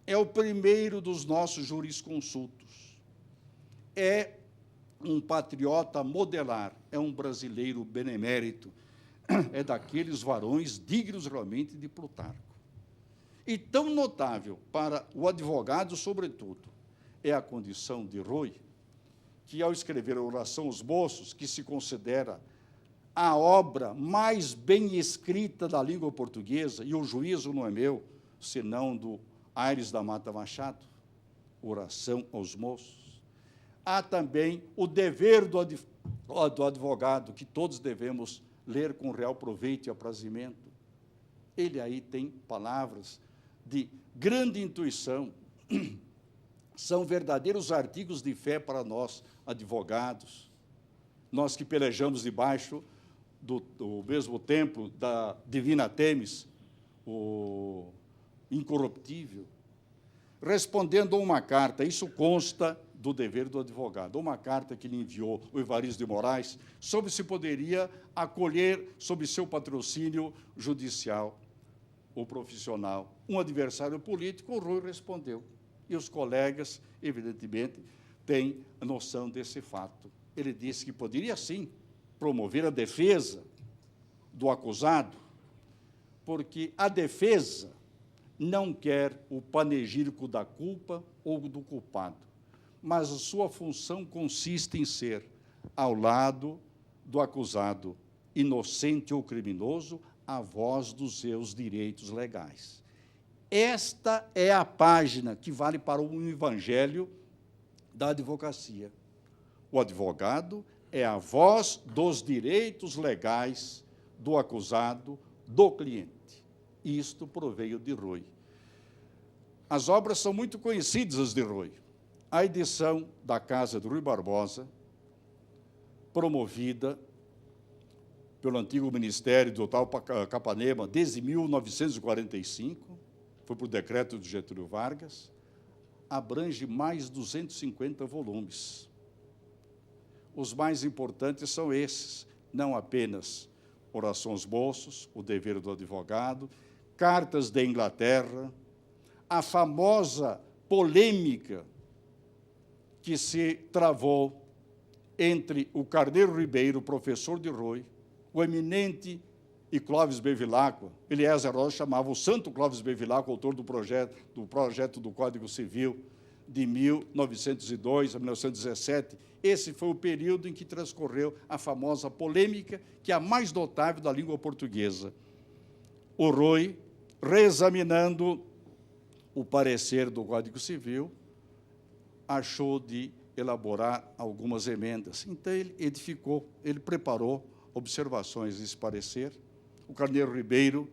É o primeiro dos nossos jurisconsultos. É um patriota modelar, é um brasileiro benemérito, é daqueles varões dignos realmente de Plutarco. E tão notável para o advogado, sobretudo, é a condição de Rui, que, ao escrever a oração aos moços, que se considera a obra mais bem escrita da língua portuguesa, e o juízo não é meu, senão do Aires da Mata Machado, Oração aos Moços. Há também o dever do advogado, que todos devemos ler com real proveito e aprazimento. Ele aí tem palavras de grande intuição, são verdadeiros artigos de fé para nós, advogados, nós que pelejamos debaixo do mesmo templo da Divina Têmis, o incorruptível, respondendo a uma carta, isso consta do dever do advogado, uma carta que lhe enviou o Evaristo de Moraes, sobre se poderia acolher, sob seu patrocínio judicial ou profissional, um adversário político. O Rui respondeu. E os colegas, evidentemente, têm noção desse fato. Ele disse que poderia, sim, promover a defesa do acusado, porque a defesa não quer o panegírico da culpa ou do culpado, mas a sua função consiste em ser ao lado do acusado, inocente ou criminoso, a voz dos seus direitos legais. Esta é a página que vale para o evangelho da advocacia. O advogado é a voz dos direitos legais do acusado, do cliente. Isto proveio de Rui. As obras são muito conhecidas, as de Rui. A edição da Casa do Rui Barbosa, promovida pelo antigo Ministério do Tal Capanema desde 1945, foi por decreto de Getúlio Vargas, abrange mais de 250 volumes. Os mais importantes são esses, não apenas Oração aos Moços, O Dever do Advogado, Cartas da Inglaterra, a famosa polêmica que se travou entre o Carneiro Ribeiro, professor de Rui, o eminente e Clóvis Bevilacqua. Eliezer Rocha chamava o santo Clóvis Bevilacqua, autor do projeto do Código Civil de 1902 a 1917. Esse foi o período em que transcorreu a famosa polêmica, que é a mais notável da língua portuguesa. O Rui, reexaminando o parecer do Código Civil, achou de elaborar algumas emendas. Então, ele edificou, ele preparou observações desse parecer. O Carneiro Ribeiro,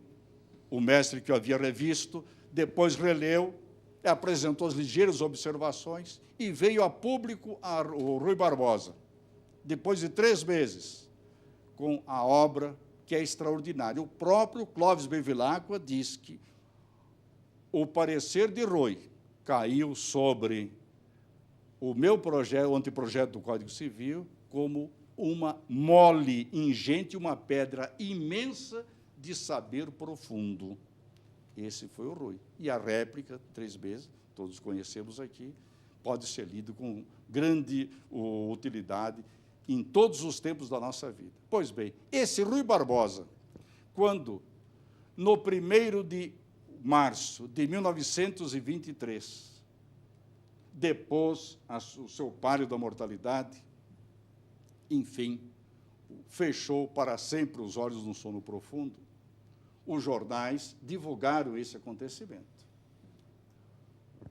o mestre que o havia revisto, depois releu, apresentou as ligeiras observações e veio a público o Rui Barbosa, depois de 3 meses, com a obra que é extraordinária. O próprio Clóvis Bevilacqua diz que o parecer de Rui caiu sobre o meu projeto, o anteprojeto do Código Civil, como uma mole ingente, uma pedra imensa de saber profundo. Esse foi o Rui. E a réplica, 3 meses, todos conhecemos aqui, pode ser lido com grande utilidade em todos os tempos da nossa vida. Pois bem, esse Rui Barbosa, quando, no 1º de março de 1923, depôs o seu pálio da mortalidade, enfim, fechou para sempre os olhos no sono profundo, os jornais divulgaram esse acontecimento.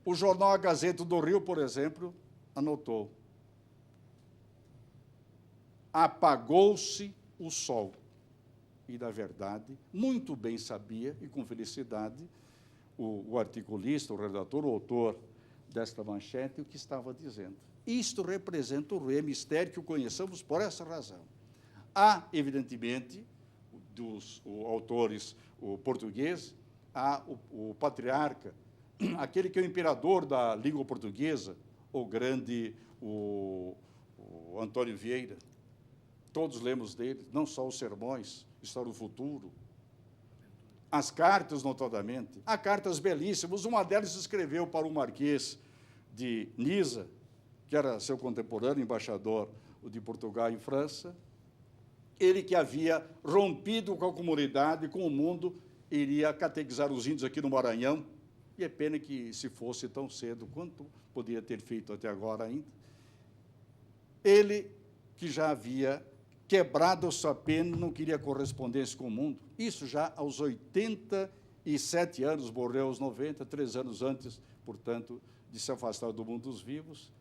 O jornal A Gazeta do Rio, por exemplo, anotou: apagou-se o sol. E, na verdade, muito bem sabia, e com felicidade, o articulista, o redator, o autor desta manchete, o que estava dizendo. Isto representa o Rui, é mistério que o conheçamos por essa razão. Há, evidentemente, dos autores portugueses, há o patriarca, aquele que é o imperador da língua portuguesa, o grande Antônio Vieira. Todos lemos dele, não só os sermões, História do Futuro, as cartas, notadamente. Há cartas belíssimas, uma delas escreveu para o Marquês de Nisa, que era seu contemporâneo, embaixador de Portugal em França. Ele que havia rompido com a comunidade, com o mundo, iria catequizar os índios aqui no Maranhão, e é pena que se fosse tão cedo quanto poderia ter feito até agora ainda. Ele que já havia quebrada a sua pena, não queria correspondência com o mundo. Isso já aos 87 anos, morreu aos 90, 3 anos antes, portanto, de se afastar do mundo dos vivos.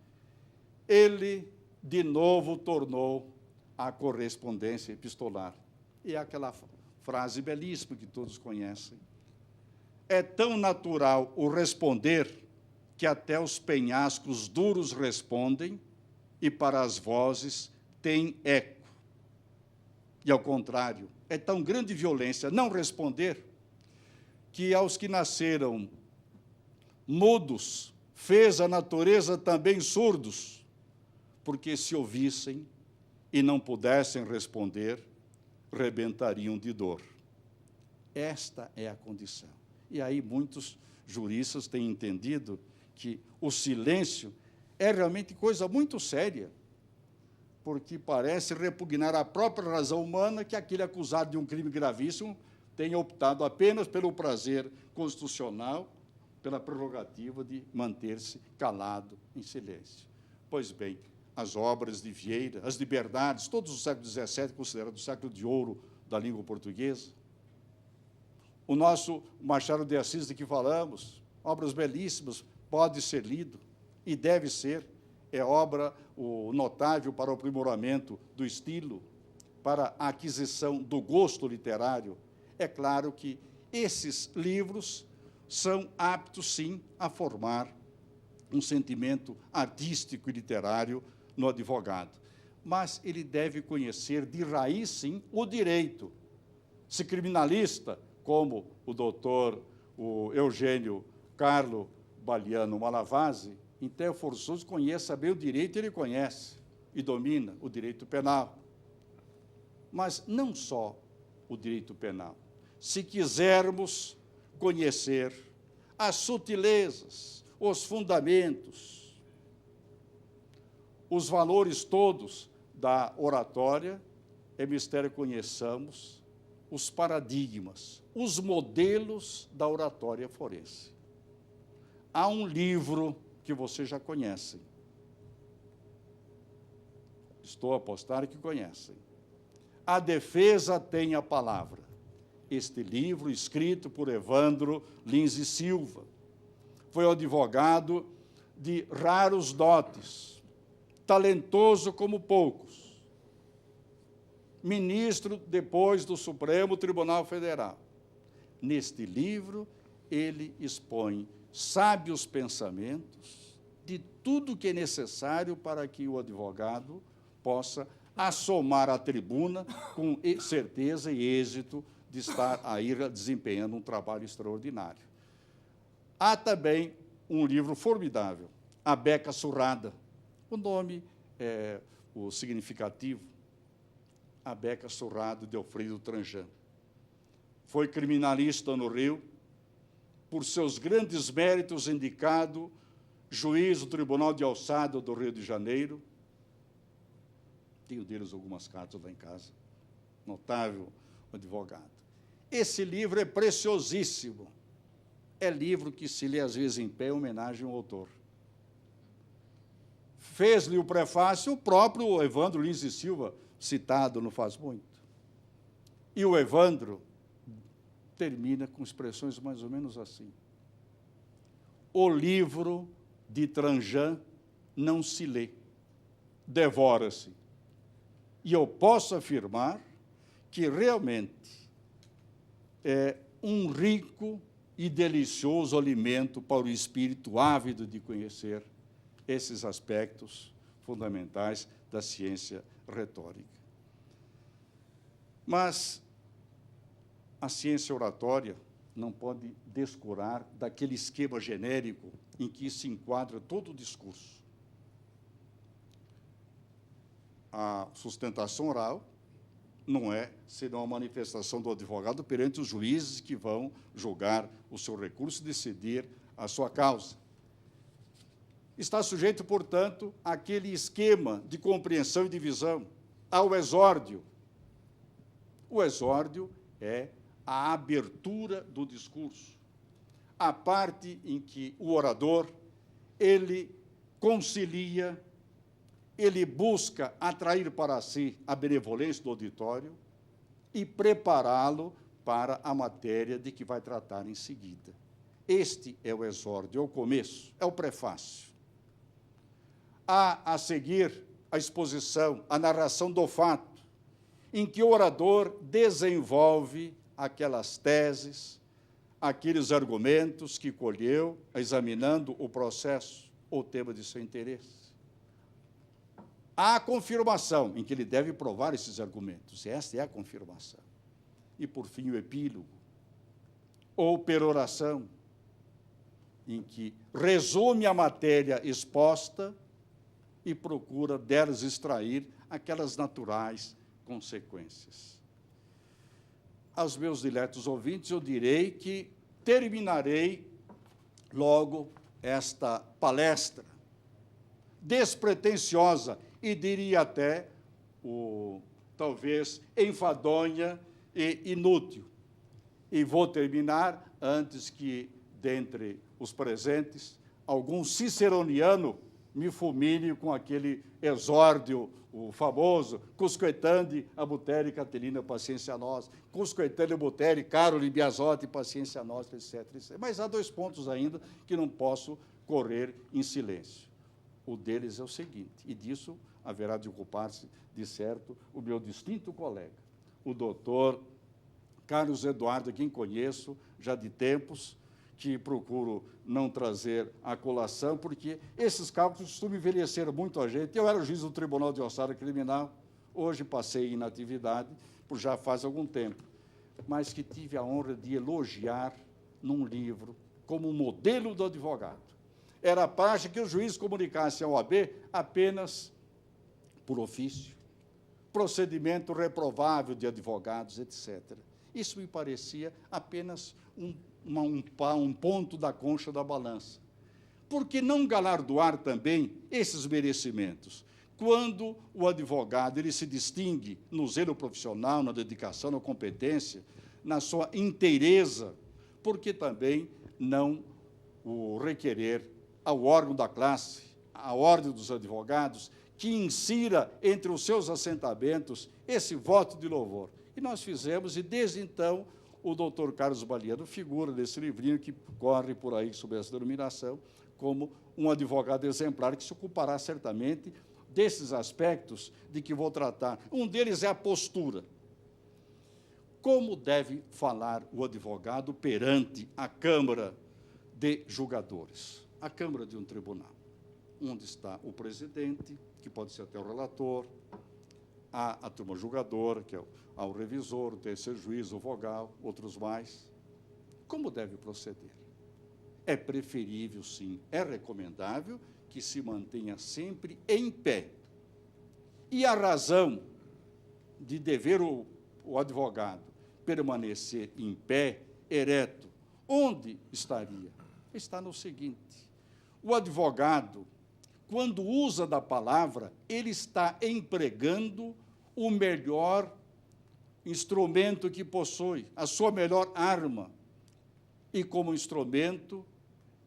Ele, de novo, tornou a correspondência epistolar. E é aquela frase belíssima que todos conhecem. É tão natural o responder que até os penhascos duros respondem e para as vozes tem eco. E, ao contrário, é tão grande violência não responder que aos que nasceram mudos fez a natureza também surdos, porque se ouvissem e não pudessem responder, rebentariam de dor. Esta é a condição. E aí muitos juristas têm entendido que o silêncio é realmente coisa muito séria, porque parece repugnar a própria razão humana que aquele acusado de um crime gravíssimo tenha optado apenas pelo prazer constitucional, pela prerrogativa de manter-se calado em silêncio. Pois bem, as obras de Vieira, as liberdades, todos os séculos XVII, considerado o século de ouro da língua portuguesa, o nosso Machado de Assis, de que falamos, obras belíssimas, pode ser lido e deve ser, é obra notável para o aprimoramento do estilo, para a aquisição do gosto literário. É claro que esses livros são aptos, sim, a formar um sentimento artístico e literário no advogado. Mas ele deve conhecer de raiz, sim, o direito. Se criminalista, como o doutor Eugênio Carlo Baliano Malavasi, então é forçoso conheça bem o direito, ele conhece e domina o direito penal. Mas não só o direito penal. Se quisermos conhecer as sutilezas, os fundamentos, os valores todos da oratória, é mistério que conheçamos os paradigmas, os modelos da oratória forense. Há um livro que vocês já conhecem. Estou a apostar que conhecem. A Defesa tem a Palavra. Este livro, escrito por Evandro Lins e Silva, foi um advogado de raros dotes, talentoso como poucos, ministro depois do Supremo Tribunal Federal. Neste livro, ele expõe sábios pensamentos de tudo que é necessário para que o advogado possa assomar à tribuna com certeza e êxito de estar aí desempenhando um trabalho extraordinário. Há também um livro formidável, A Beca Surrada. O nome é o significativo, A Beca Surrada, de Alfredo Tranjan. Foi criminalista no Rio, por seus grandes méritos indicado juiz do Tribunal de Alçada do Rio de Janeiro. Tenho deles algumas cartas lá em casa. Notável advogado. Esse livro é preciosíssimo. É livro que se lê, às vezes, em pé, em homenagem ao autor. Fez-lhe o prefácio o próprio Evandro Lins e Silva, citado não faz muito. E o Evandro termina com expressões mais ou menos assim. O livro de Tranjan não se lê, devora-se. E eu posso afirmar que realmente é um rico e delicioso alimento para o espírito ávido de conhecer esses aspectos fundamentais da ciência retórica. Mas a ciência oratória não pode descurar daquele esquema genérico em que se enquadra todo o discurso. A sustentação oral não é senão a manifestação do advogado perante os juízes que vão julgar o seu recurso e decidir a sua causa. Está sujeito, portanto, àquele esquema de compreensão e divisão, ao exórdio. O exórdio é a abertura do discurso, a parte em que o orador ele concilia, ele busca atrair para si a benevolência do auditório e prepará-lo para a matéria de que vai tratar em seguida. Este é o exórdio, é o começo, é o prefácio. Há a seguir a exposição, a narração do fato, em que o orador desenvolve aquelas teses, aqueles argumentos que colheu, examinando o processo ou tema de seu interesse. Há a confirmação, em que ele deve provar esses argumentos, e esta é a confirmação. E, por fim, o epílogo, ou peroração, em que resume a matéria exposta e procura delas extrair aquelas naturais consequências. Aos meus diletos ouvintes, eu direi que terminarei logo esta palestra despretensiosa e diria até, talvez, enfadonha e inútil. E vou terminar antes que, dentre os presentes, algum ciceroniano me fulmine com aquele exórdio, o famoso, cusquetande abutere Caterina, paciência nossa, cusquetande abutere Caroli Biasotti, paciência nossa, etc, etc. Mas há 2 pontos ainda que não posso correr em silêncio. O deles é o seguinte, e disso haverá de ocupar-se, de certo, o meu distinto colega, o doutor Carlos Eduardo, a quem conheço já de tempos, que procuro não trazer à colação, porque esses cálculos costumam envelhecer muito a gente. Eu era juiz do Tribunal de Alçada Criminal, hoje passei em inatividade, por já faz algum tempo, mas que tive a honra de elogiar num livro como modelo do advogado. Era a praxe que o juiz comunicasse ao OAB apenas por ofício, procedimento reprovável de advogados, etc. Isso me parecia apenas um ponto da concha da balança. Por que não galardoar também esses merecimentos? Quando o advogado ele se distingue no zelo profissional, na dedicação, na competência, na sua inteireza, por que também não o requerer ao órgão da classe, à ordem dos advogados, que insira entre os seus assentamentos esse voto de louvor? E nós fizemos, e desde então, o doutor Carlos Baliano figura nesse livrinho que corre por aí sob essa denominação, como um advogado exemplar que se ocupará certamente desses aspectos de que vou tratar. Um deles é a postura. Como deve falar o advogado perante a Câmara de Julgadores, a Câmara de um tribunal, onde está o presidente, que pode ser até o relator, a turma julgadora, que é o revisor, o terceiro juiz, o vogal, outros mais. Como deve proceder? É preferível, sim, é recomendável que se mantenha sempre em pé. E a razão de dever o advogado permanecer em pé, ereto, onde estaria? Está no seguinte: o advogado, quando usa da palavra, ele está empregando o melhor instrumento que possui, a sua melhor arma, e como instrumento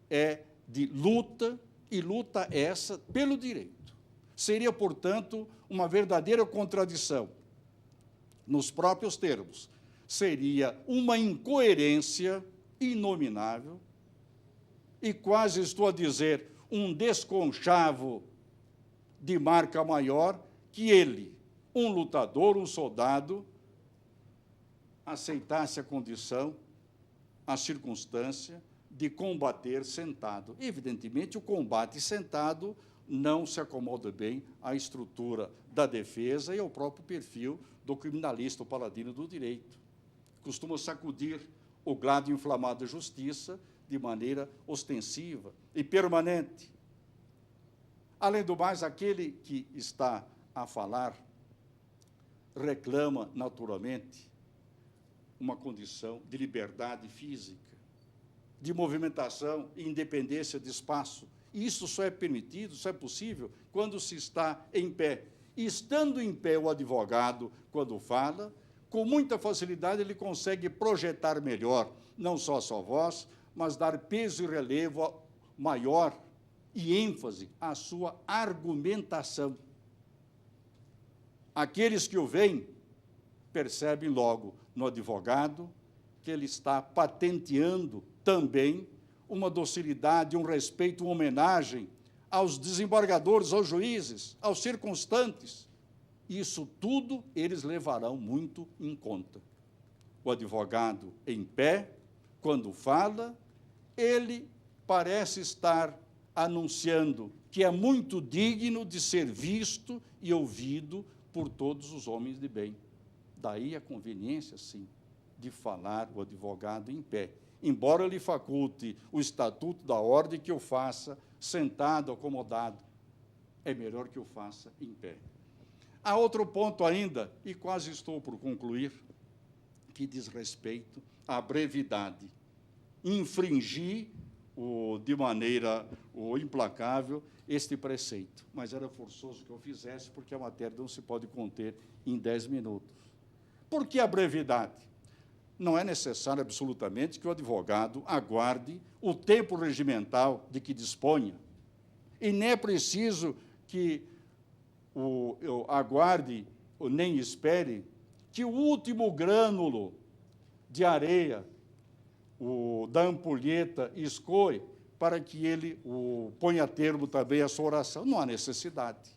é de luta, e luta essa pelo direito. Seria, portanto, uma verdadeira contradição, nos próprios termos. Seria uma incoerência inominável e quase, estou a dizer, um desconchavo de marca maior que ele, um lutador, um soldado, aceitasse a condição, a circunstância de combater sentado. Evidentemente, o combate sentado não se acomoda bem à estrutura da defesa e ao próprio perfil do criminalista, o paladino do direito. Costuma sacudir o glado inflamado da justiça de maneira ostensiva e permanente. Além do mais, aquele que está a falar reclama, naturalmente, uma condição de liberdade física, de movimentação e independência de espaço. E isso só é permitido, só é possível, quando se está em pé. E, estando em pé, o advogado, quando fala, com muita facilidade ele consegue projetar melhor, não só a sua voz, mas dar peso e relevo maior e ênfase à sua argumentação. Aqueles que o veem percebem logo no advogado que ele está patenteando também uma docilidade, um respeito, uma homenagem aos desembargadores, aos juízes, aos circunstantes. Isso tudo eles levarão muito em conta. O advogado em pé, quando fala, ele parece estar anunciando que é muito digno de ser visto e ouvido por todos os homens de bem. Daí a conveniência, sim, de falar o advogado em pé. Embora lhe faculte o Estatuto da Ordem que eu faça sentado, acomodado, é melhor que eu faça em pé. Há outro ponto ainda, e quase estou por concluir, que diz respeito à brevidade. Infringir de maneira implacável este preceito, mas era forçoso que eu fizesse, porque a matéria não se pode conter em 10 minutos. Por que a brevidade? Não é necessário absolutamente que o advogado aguarde o tempo regimental de que disponha, e nem é preciso que eu aguarde, ou nem espere, que o último grânulo de areia da ampulheta escoe para que ele ponha a termo também a sua oração. Não há necessidade.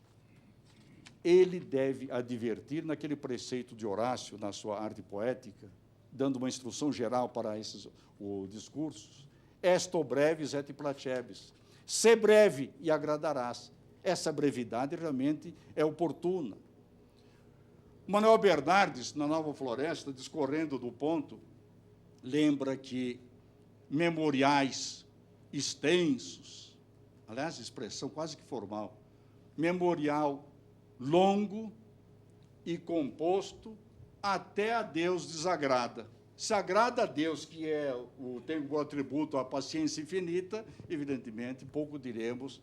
Ele deve advertir naquele preceito de Horácio, na sua arte poética, dando uma instrução geral para esses discursos, esto brevis et placebis, se breve e agradarás. Essa brevidade realmente é oportuna. Manuel Bernardes, na Nova Floresta, discorrendo do ponto, lembra que memoriais extensos, aliás, expressão quase que formal, memorial longo e composto até a Deus desagrada. Se agrada a Deus, que tem o atributo a paciência infinita, evidentemente, pouco diremos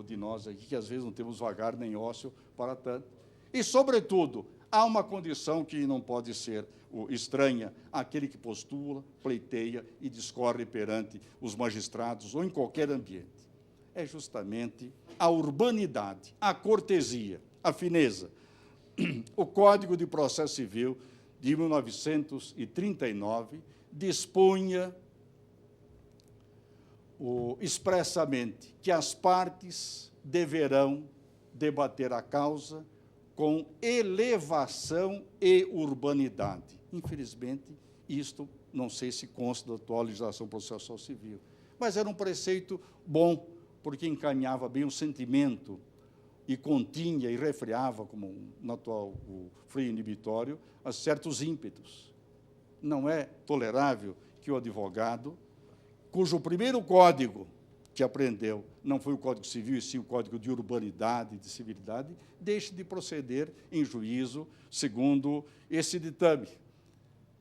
de nós aqui, que às vezes não temos vagar nem ócio para tanto. E, sobretudo, há uma condição que não pode ser estranha àquele que postula, pleiteia e discorre perante os magistrados ou em qualquer ambiente. É justamente a urbanidade, a cortesia, a fineza. O Código de Processo Civil de 1939 dispunha expressamente que as partes deverão debater a causa com elevação e urbanidade. Infelizmente, isto não sei se consta da atual legislação processual civil, mas era um preceito bom, porque encaminhava bem o sentimento e continha e refreava, como no atual freio inibitório, a certos ímpetos. Não é tolerável que o advogado, cujo primeiro código que aprendeu não foi o Código Civil, e sim o Código de Urbanidade e de Civilidade, deixe de proceder em juízo segundo esse ditame.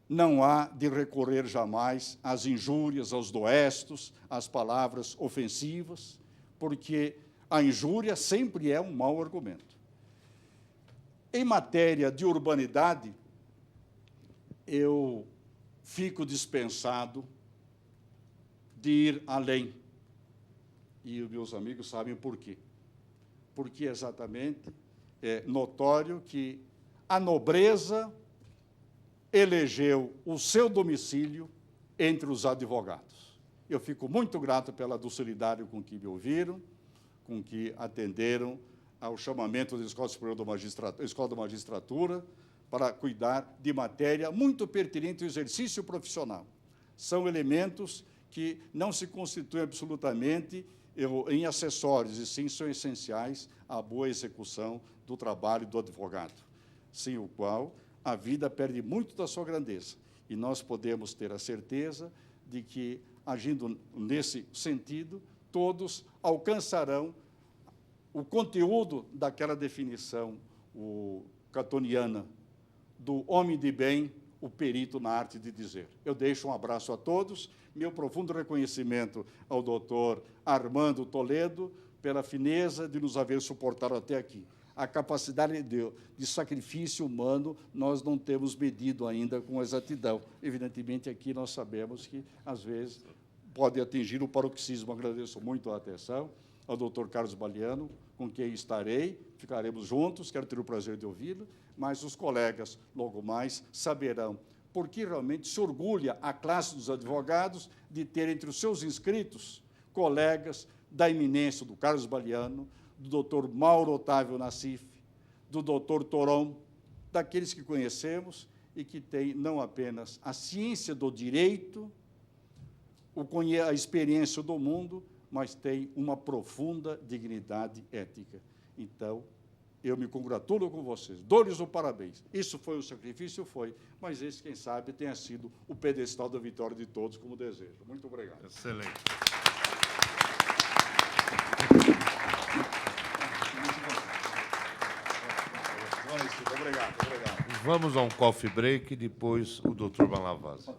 Não há de recorrer jamais às injúrias, aos doestos, às palavras ofensivas, porque a injúria sempre é um mau argumento. Em matéria de urbanidade, eu fico dispensado de ir além. E os meus amigos sabem por quê. Porque exatamente é notório que a nobreza elegeu o seu domicílio entre os advogados. Eu fico muito grato pela docilidade com que me ouviram, com que atenderam ao chamamento da Escola Superior da Magistratura, Escola da Magistratura, para cuidar de matéria muito pertinente ao exercício profissional. São elementos que não se constituem absolutamente em acessórios, e sim são essenciais à boa execução do trabalho do advogado, sem o qual a vida perde muito da sua grandeza. E nós podemos ter a certeza de que, agindo nesse sentido, todos alcançarão o conteúdo daquela definição catoniana do homem de bem, o perito na arte de dizer. Eu deixo um abraço a todos, meu profundo reconhecimento ao doutor Armando Toledo pela fineza de nos haver suportado até aqui. A capacidade de sacrifício humano nós não temos medido ainda com exatidão. Evidentemente, aqui nós sabemos que, às vezes, pode atingir o paroxismo. Agradeço muito a atenção ao doutor Carlos Baliano, com quem estarei, ficaremos juntos, quero ter o prazer de ouvi-lo, mas os colegas, logo mais, saberão porque realmente se orgulha a classe dos advogados de ter entre os seus inscritos colegas da eminência do Carlos Baliano, do doutor Mauro Otávio Nassif, do doutor Toron, daqueles que conhecemos e que têm não apenas a ciência do direito, a experiência do mundo, mas têm uma profunda dignidade ética. Então, eu me congratulo com vocês, dou-lhes o parabéns. Isso foi o sacrifício? Foi, mas esse, quem sabe, tenha sido o pedestal da vitória de todos, como desejo. Muito obrigado. Excelente. Obrigado, obrigado. Vamos a um coffee break e depois o doutor Malavasi.